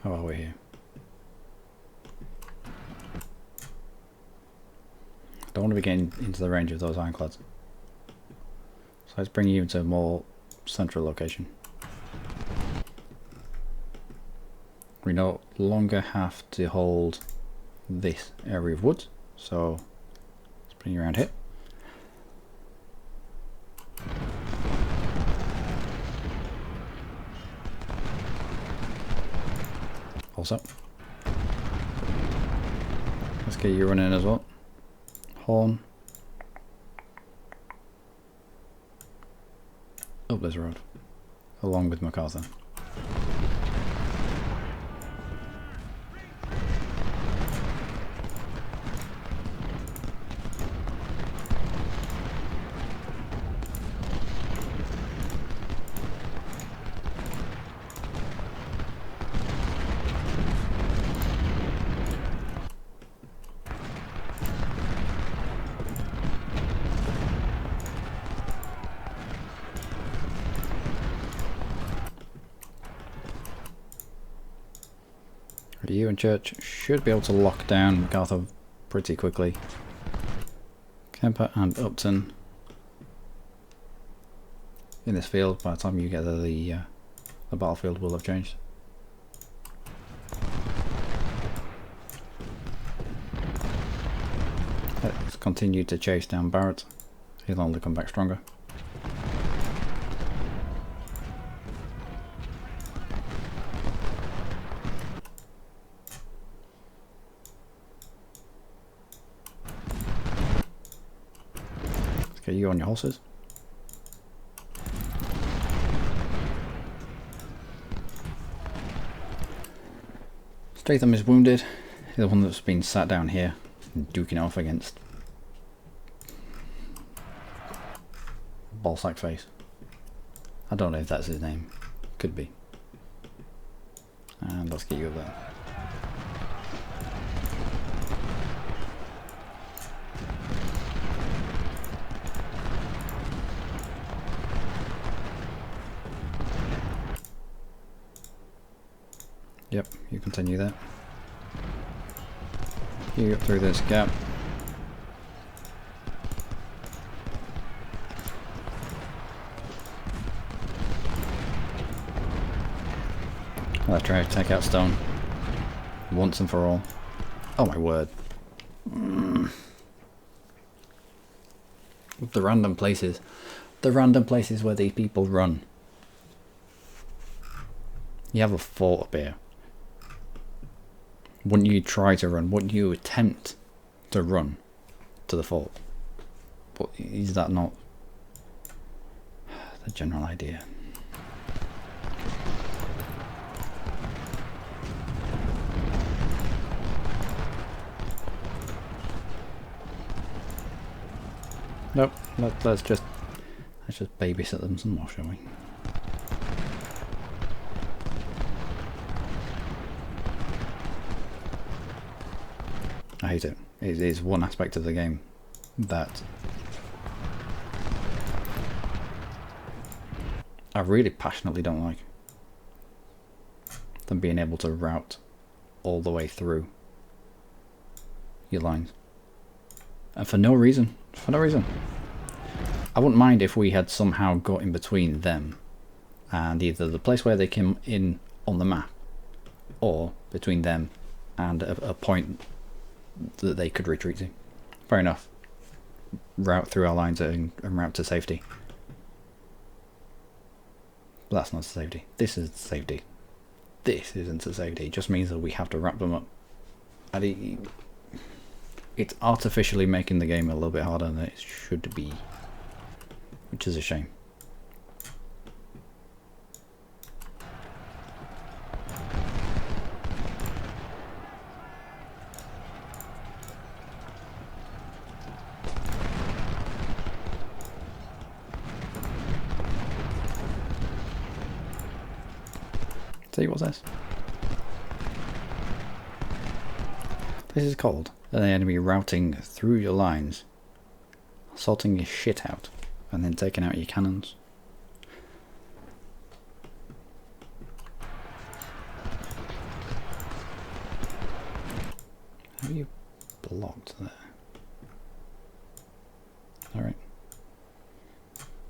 How are we here? Don't want to be getting into the range of those ironclads. So let's bring you into a more central location. We no longer have to hold this area of woods, so let's bring you around here. Also, let's get you running as well. Horn. Up this road, along with MacArthur. You and Church should be able to lock down MacArthur pretty quickly. Kemper and Upton in this field. By the time you get there, the battlefield will have changed. Let's continue to chase down Barrett. He'll only come back stronger. Let's get you on your horses. Statham is wounded. He's the one that's been sat down here and duking off against Ballsack Face. I don't know if that's his name. Could be. And let's get you up there. Yep, you continue that. You get through this gap. I'll try to take out Stone once and for all. Oh my word. The random places. The random places where these people run. You have a fort up here. Wouldn't you try to run? Wouldn't you attempt to run to the fort? But is that not the general idea? Nope. Let's just babysit them some more, shall we? I hate it. It is one aspect of the game that I really passionately don't like. Them being able to route all the way through your lines. And for no reason. For no reason. I wouldn't mind if we had somehow got in between them and either the place where they came in on the map or between them and a point that they could retreat to. Fair enough. Route through our lines and route to safety. But that's not safety. This is safety. This isn't a safety. It just means that we have to wrap them up. And it's artificially making the game a little bit harder than it should be. Which is a shame. See what's this? This is called an enemy routing through your lines, assaulting your shit out, and then taking out your cannons. How are you blocked there? Alright.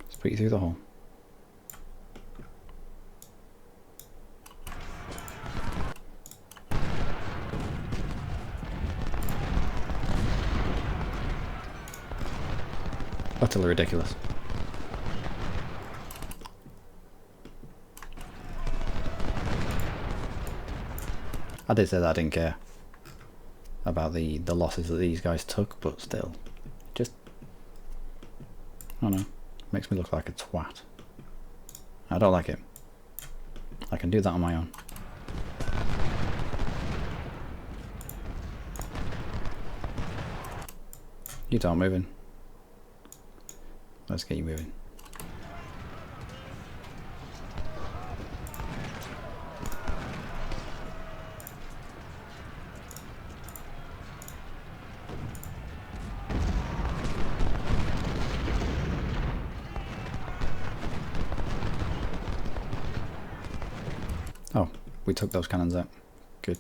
Let's put you through the hole. Utterly ridiculous. I did say that I didn't care about the losses that these guys took, but still, just, I don't know, makes me look like a twat. I don't like it. I can do that on my own. You don't moving. Let's get you moving. Oh, we took those cannons out. Good.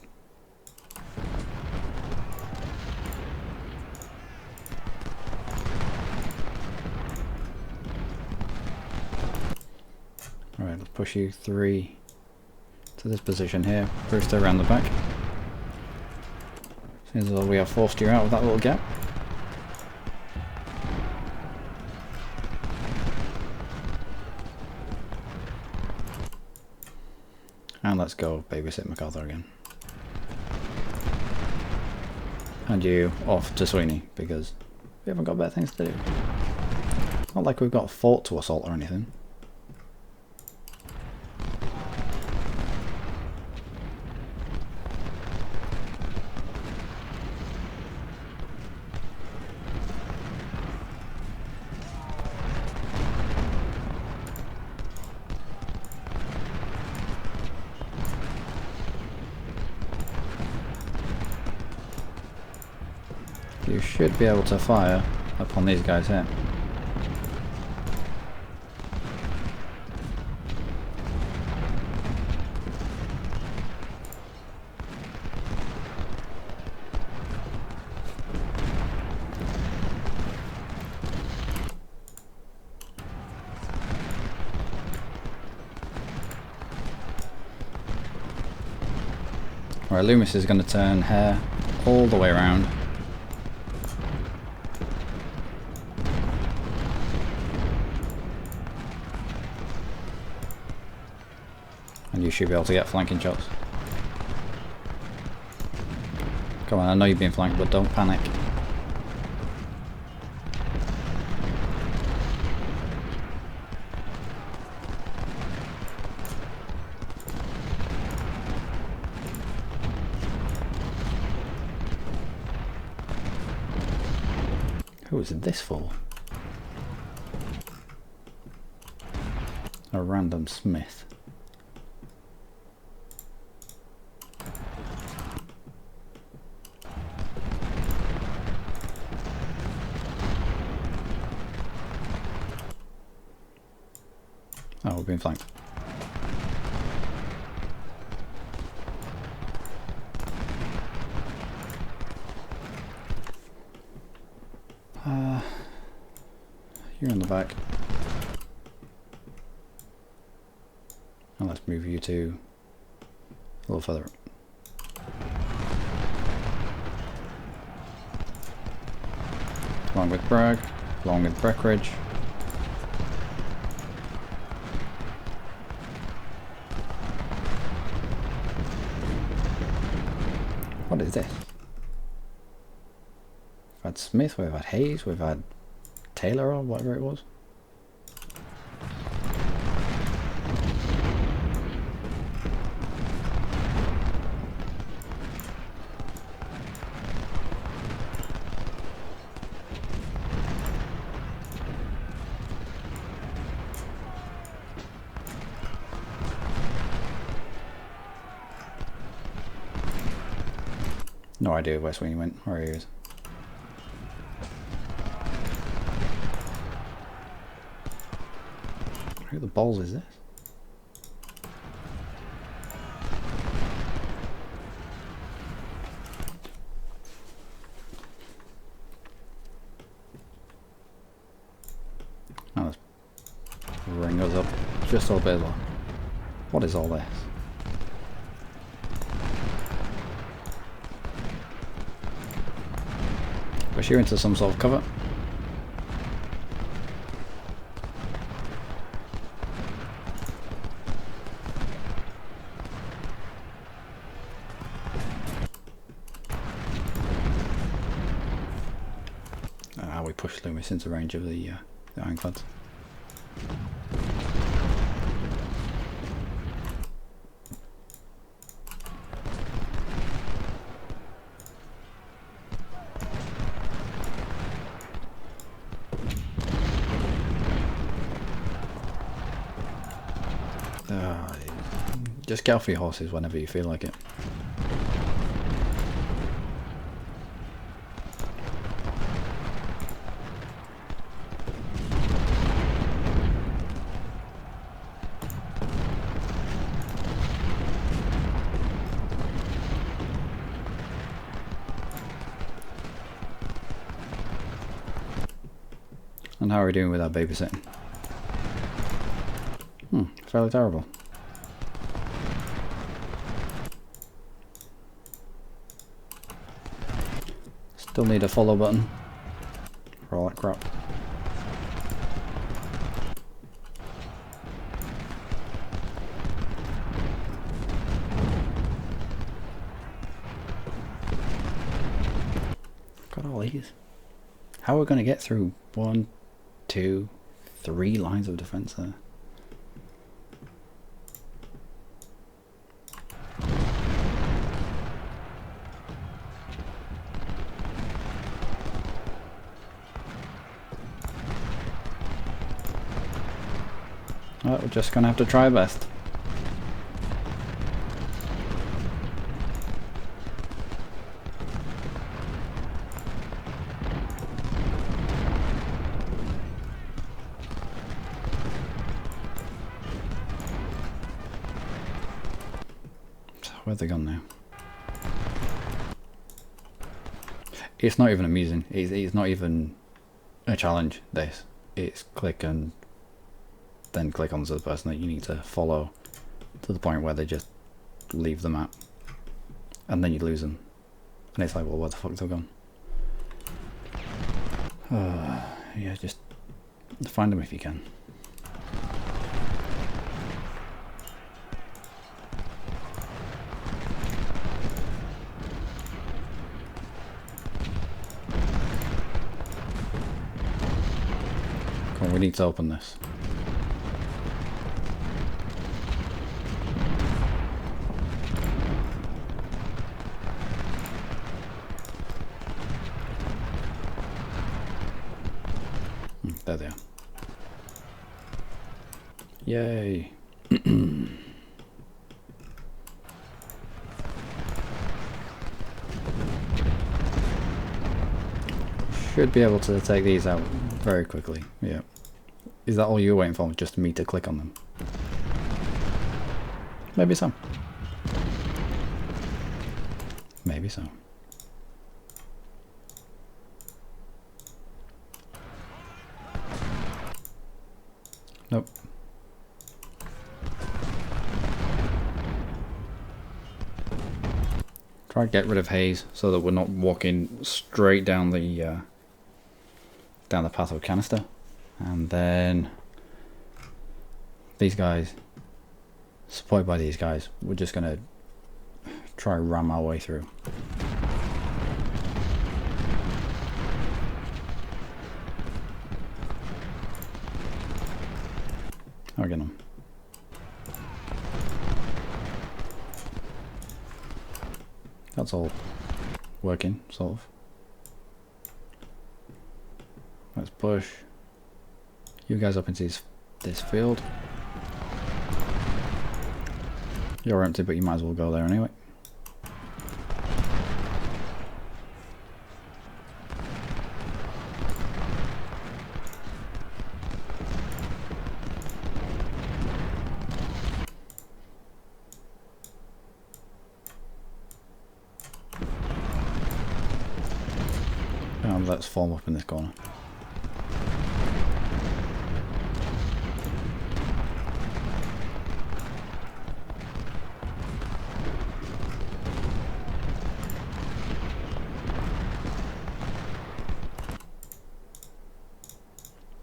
Let's push you 3 to this position here. Brewster around the back. Seems as though we have forced you out of that little gap. And let's go babysit MacArthur again. And you off to Sweeney, because we haven't got better things to do. Not like we've got a fort to assault or anything. You should be able to fire upon these guys here. Right, Loomis is going to turn Hare all the way around. And you should be able to get flanking shots. Come on, I know you're being flanked, but don't panic. Who is this for? A random Smith. Oh, we're being flanked. You're in the back. And let's move you to a little further up. Along with Bragg, along with Breckenridge. What is this? We've had Smith, we've had Hayes, we've had Taylor or whatever it was. No idea where Sweeney went, or he is. Who the balls is this? Oh, let's ring us up just a bit long. What is all this? Push you into some sort of cover. We pushed Loomis into range of the ironclads. Just get off your horses whenever you feel like it. And how are we doing with our babysitting? Fairly terrible. Still need a follow button for all that crap. Got all these. How are we going to get through 1, 2, 3 lines of defense there? Well, we're just going to have to try our best. Where've they gone now? It's not even amusing. It's not even a challenge, this. It's click and then click on the person that you need to follow to the point where they just leave the map. And then you lose them. And it's like, well, where the fuck have they gone? Yeah, just find them if you can. Come on, we need to open this. There they are. Yay! Should be able to take these out very quickly. Yeah. Is that all you're waiting for? Just me to click on them? Maybe so. Maybe so. Nope. Try to get rid of haze so that we're not walking straight down the path of a canister. And then these guys, supported by these guys, we're just gonna try ram our way through. I'll get them. That's all working, sort of. Let's push you guys up into this field. You're empty, but you might as well go there anyway. Let's form up in this corner.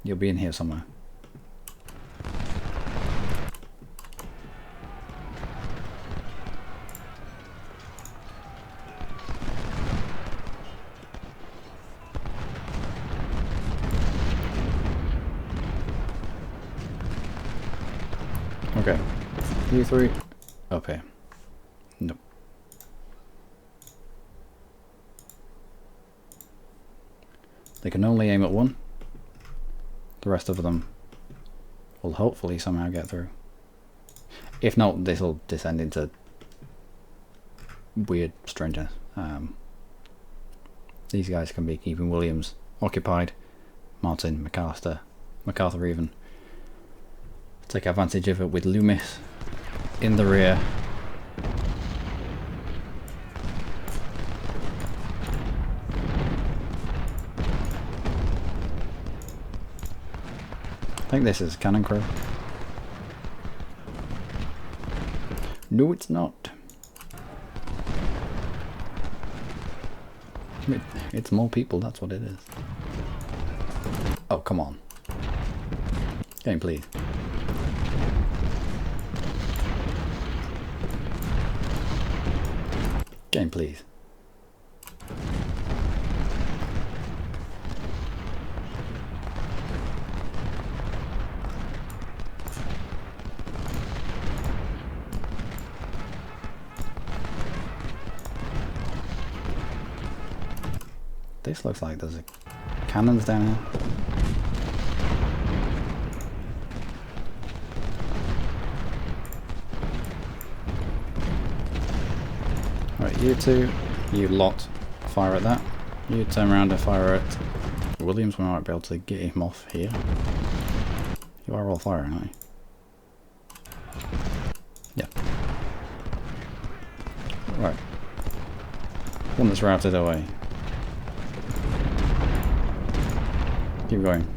You'll be in here somewhere. Okay, you three up here. Nope. They can only aim at one. The rest of them will hopefully somehow get through. If not, this will descend into weird strangeness. These guys can be keeping Williams occupied. Martin, MacArthur even. Take advantage of it with Loomis in the rear. I think this is cannon crew. No, it's not. It's more people, that's what it is. Oh, come on. Game, please. Game, please. This looks like there's cannons down here. Right, you two, you lot, fire at that. You turn around and fire at Williams. We might be able to get him off here. You are all firing, aren't you? Yeah. Right. One that's routed away. Keep going.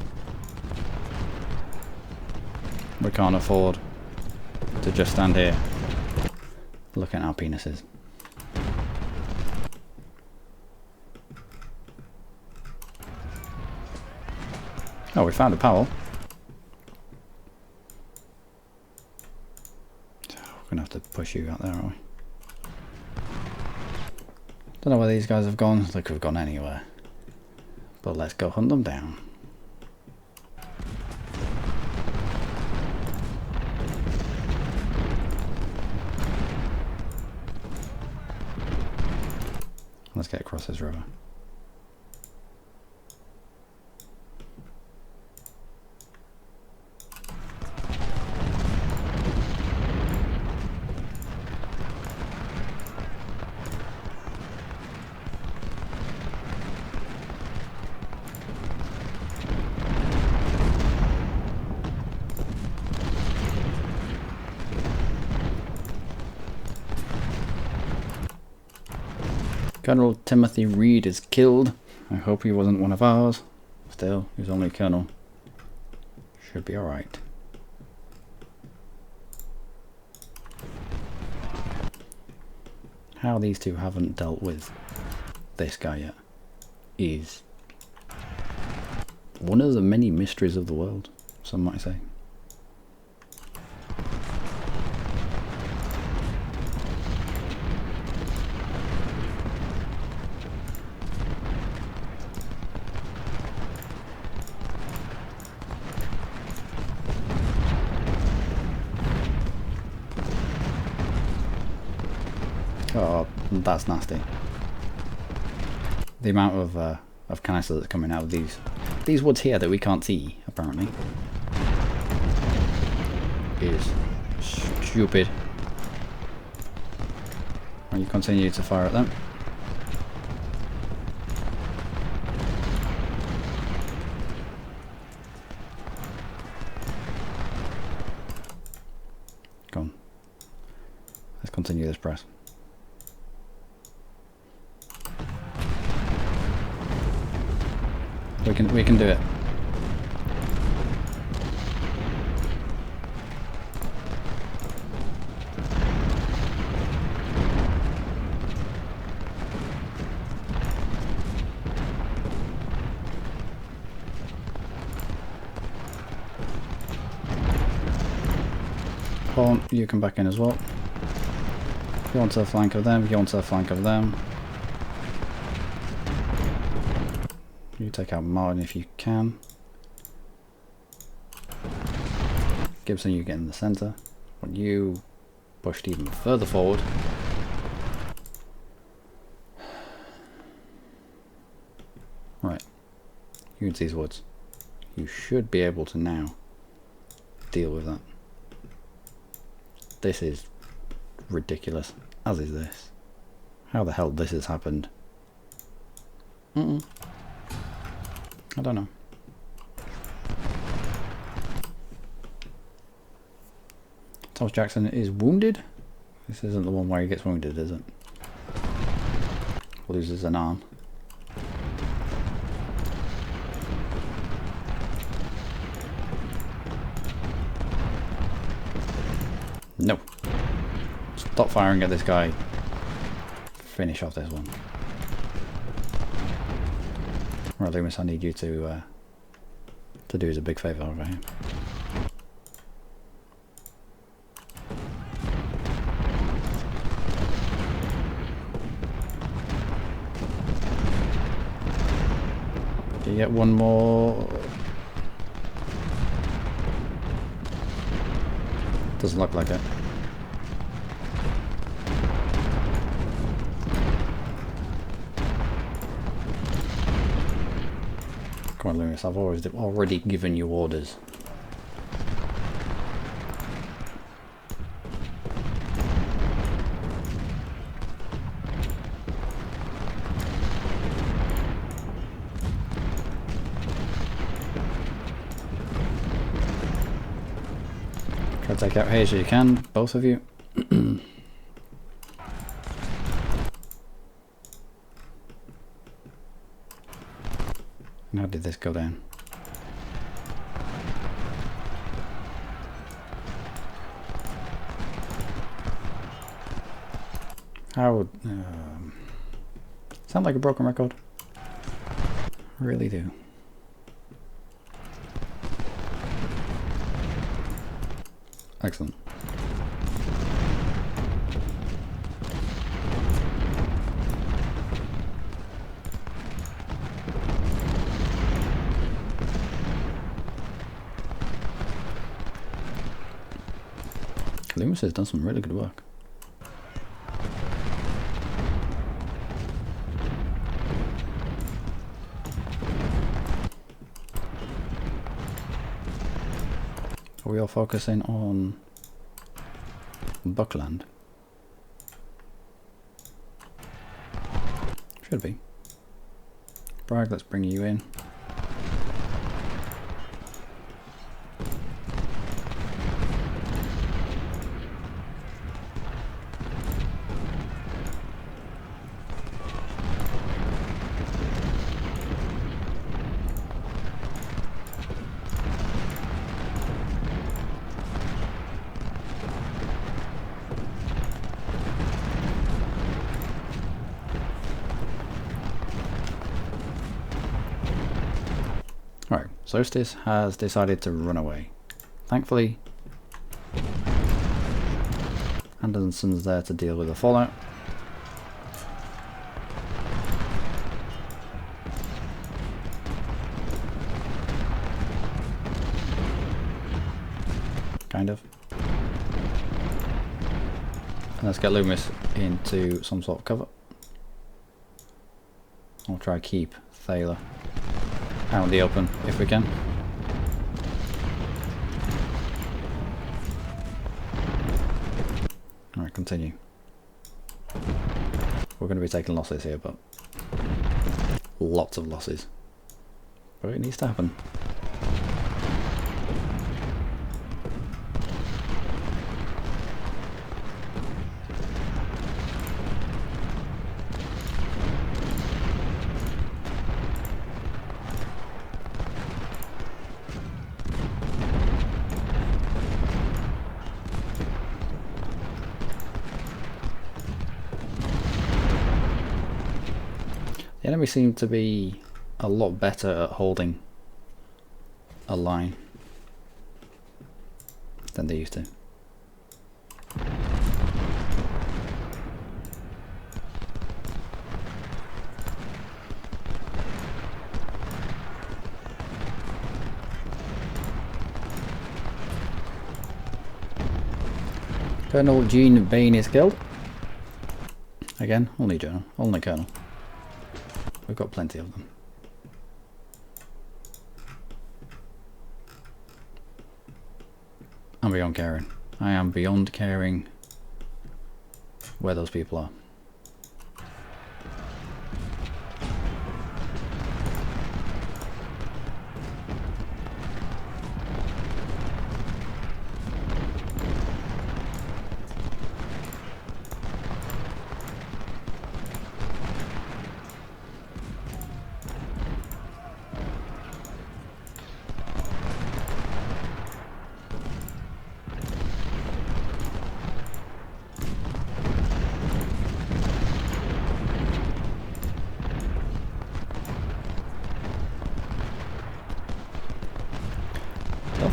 We can't afford to just stand here looking at our penises. Oh, we found a Powell. We're gonna have to push you out there, aren't we? Don't know where these guys have gone. They could have gone anywhere. But let's go hunt them down. Let's get across this river. Colonel Timothy Reed is killed. I hope he wasn't one of ours. Still, he was only a colonel. Should be alright. How these two haven't dealt with this guy yet is one of the many mysteries of the world, some might say. Oh, that's nasty. The amount of canister that's coming out of these woods here that we can't see, apparently, is stupid. And you continue to fire at them. Come on. Let's continue this press. We can do it. Horn, you come back in as well. You want to flank of them, you want to flank of them. You take out Martin if you can. Gibson, you get in the centre. When you pushed even further forward. Right. Use these woods. You should be able to now deal with that. This is ridiculous, as is this. How the hell this has happened? I don't know. Thomas Jackson is wounded. This isn't the one where he gets wounded, is it? Loses an arm. No. stop firing at this guy. Finish off this one. Right, Loomis, I need you to do us a big favour over here. Do you get one more? Doesn't look like it. Come on, Loomis, I've already given you orders. Try to take out Hayes as you can, both of you. How did this go down? How sound like a broken record? Really do. Excellent. Loomis has done some really good work. Are we all focusing on Buckland? Should be. Bragg, let's bring you in. Right, Solstice has decided to run away. Thankfully, Anderson's there to deal with the fallout. Kind of. And let's get Loomis into some sort of cover. I'll try to keep Thaler out in the open if we can. Alright, continue. We're going to be taking losses here, but lots of losses. But it needs to happen. The enemy seem to be a lot better at holding a line than they used to. Colonel Gene Bain is killed. Again, only Colonel, only Colonel. We've got plenty of them. I'm beyond caring. I am beyond caring where those people are.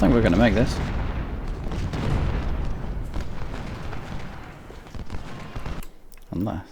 think we're going to make this. Unless...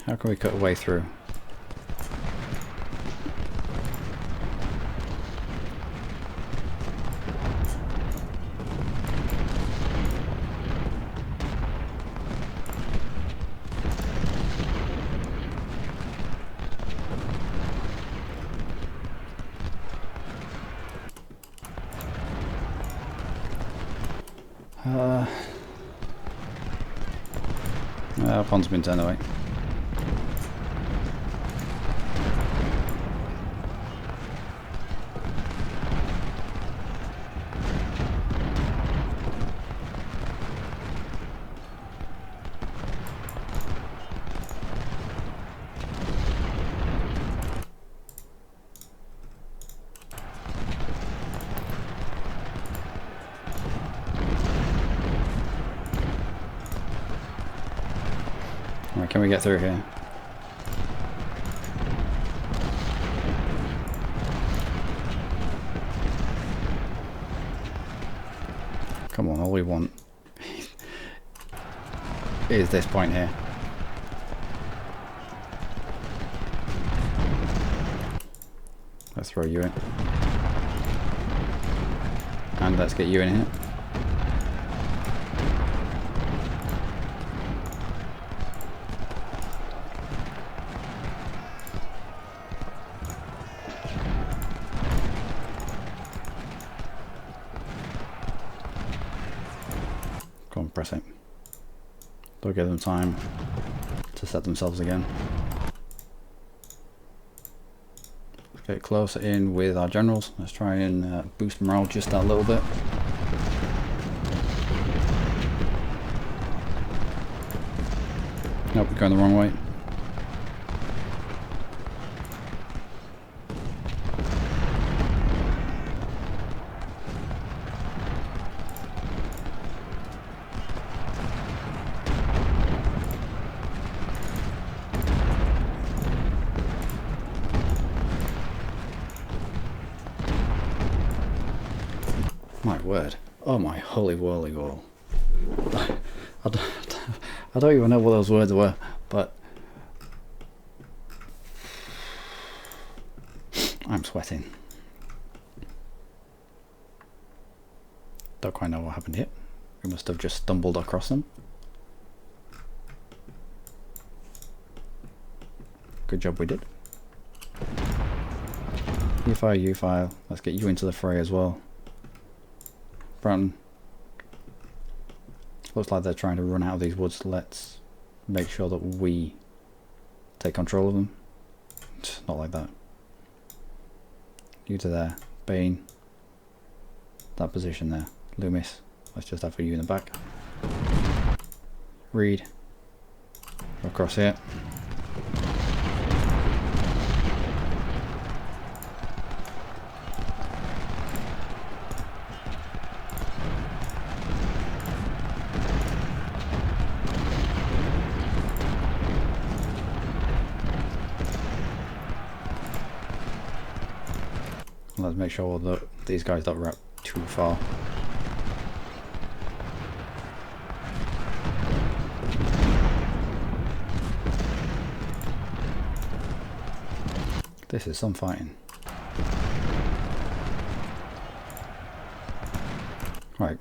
How can we cut a way through? Pond's been turned away. Right, can we get through here? Come on, all we want is this point here. Let's throw you in. And let's get you in here. Go on, press it. Don't give them time to set themselves again. Let's get closer in with our generals. Let's try and boost morale just a little bit. Nope, we're going the wrong way. My word. Oh my holy whirly wall. I don't even know what those words were, but I'm sweating. Don't quite know what happened here. We must have just stumbled across them. Good job we did. You fire, you fire. Let's get you into the fray as well. Broughton. Looks like they're trying to run out of these woods. Let's make sure that we take control of them. Not like that. You to there. Bane. That position there. Loomis. Let's just have you in the back. Reed. Across here. Let's make sure that these guys don't wrap too far. This is some fighting. Right.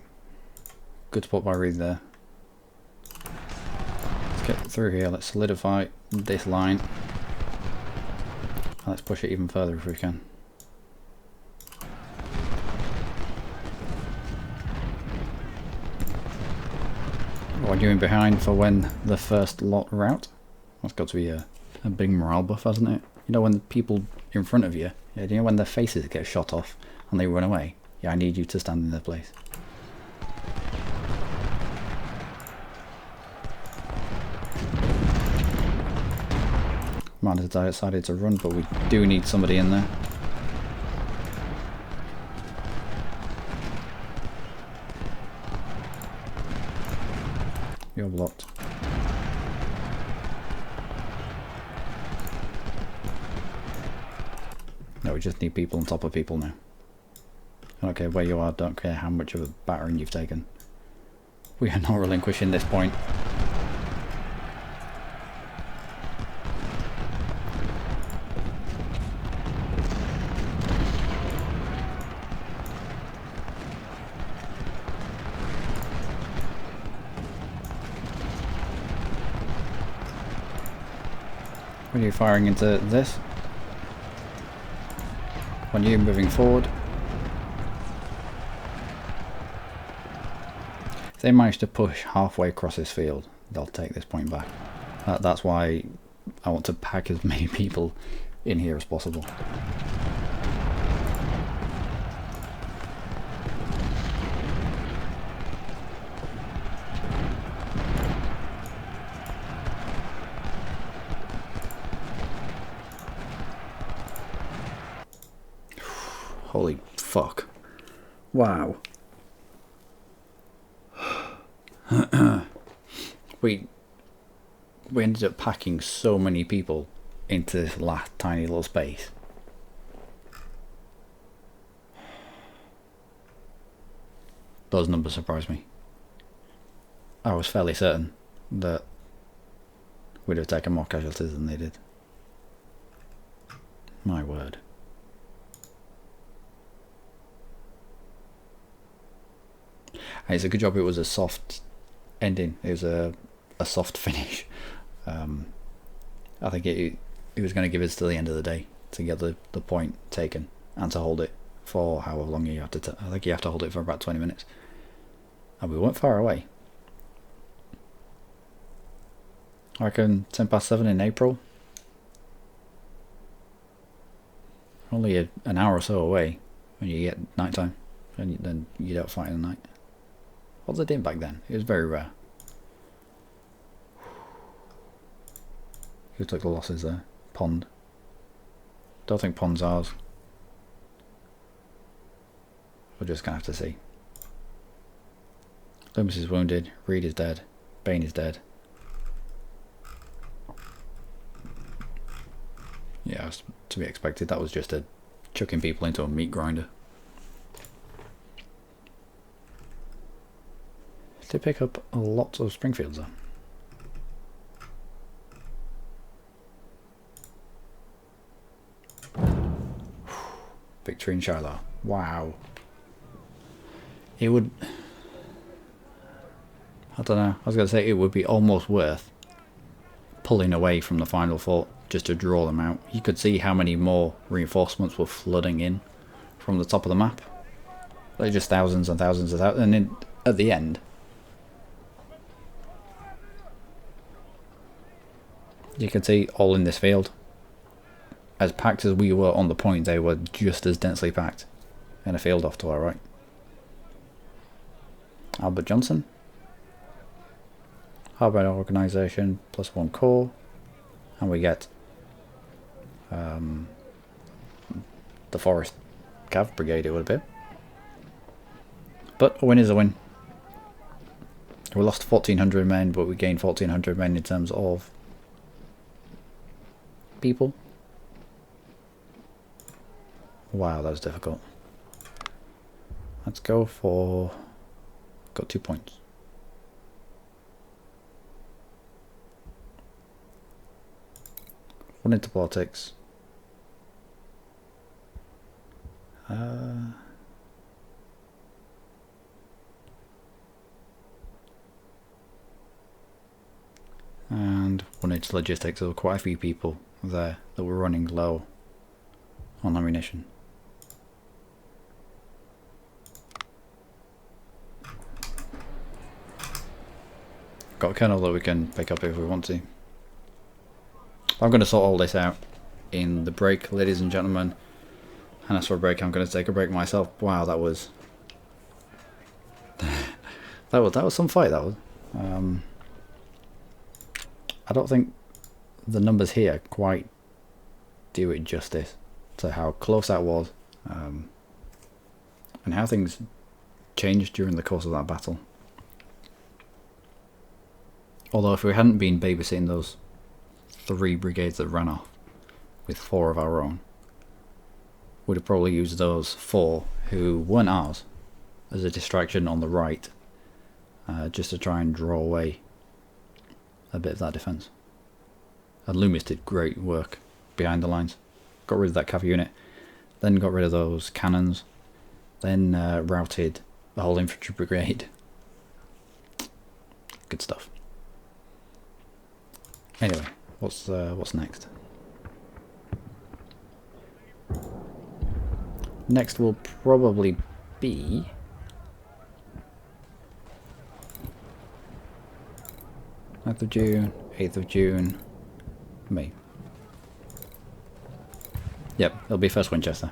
Good spot by Reed there. Let's get through here. Let's solidify this line. Let's push it even further if we can. What you in behind for when the first lot are out? That's got to be a big morale buff, hasn't it? You know, when the people in front of you Yeah, do you know when their faces get shot off and they run away? Yeah, I need you to stand in their place. Man has decided to run, but we do need somebody in there. You're blocked. No, we just need people on top of people now. I don't care where you are, don't care how much of a battering you've taken. We are not relinquishing this point. When you're firing into this, when you're moving forward, if they manage to push halfway across this field, they'll take this point back. That's why I want to pack as many people in here as possible. Holy fuck. Wow. we ended up packing so many people into this last tiny little space. Those numbers surprised me. I was fairly certain that we'd have taken more casualties than they did. My word. And it's a good job it was a soft ending. It was a soft finish. I think it was going to give us to the end of the day to get the point taken and to hold it for however long you have to. I think you have to hold it for about 20 minutes. And we weren't far away. I reckon 7 in April. Only an hour or so away when you get nighttime, and then you don't fight in the night. What was it doing back then? It was very rare. Who took the losses there? Pond. Don't think Pond's ours. We're just gonna have to see. Loomis is wounded. Reed is dead. Bain is dead. Yeah, was to be expected. That was just a chucking people into a meat grinder. They pick up a lot of Springfields though. Victory in Shiloh. Wow. It would... I don't know. I was going to say it would be almost worth pulling away from the final fort just to draw them out. You could see how many more reinforcements were flooding in from the top of the map. They're just thousands and thousands of thousands. And then at the end, you can see all in this field. As packed as we were on the point, they were just as densely packed in a field off to our right. Albert Johnson. Harbour Organisation +1 core. And we get the Forest Cav Brigade, it would be. But a win is a win. We lost 1,400 men, but we gained 1,400 men in terms of people. Wow, that was difficult. Let's go for... Got 2 points. One into politics. And one into logistics. There were quite a few people there that were running low on ammunition. Got a kernel that we can pick up if we want to. I'm going to sort all this out in the break, ladies and gentlemen. And as for a break, I'm going to take a break myself. Wow, that was that was some fight. That was. I don't think the numbers here quite do it justice to how close that was, and how things changed during the course of that battle. Although if we hadn't been babysitting those 3 brigades that ran off with 4 of our own, we'd have probably used those 4 who weren't ours as a distraction on the right, just to try and draw away a bit of that defence. And Loomis did great work behind the lines. Got rid of that cav unit, then got rid of those cannons, then routed the whole infantry brigade. Good stuff. Anyway, what's next? Next will probably be ninth of June, 8th of June, May. Yep, it'll be first Winchester,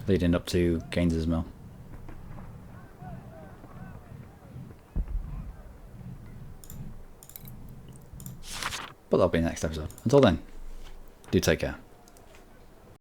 leading up to Gaines's Mill. But that'll be next episode. Until then, do take care.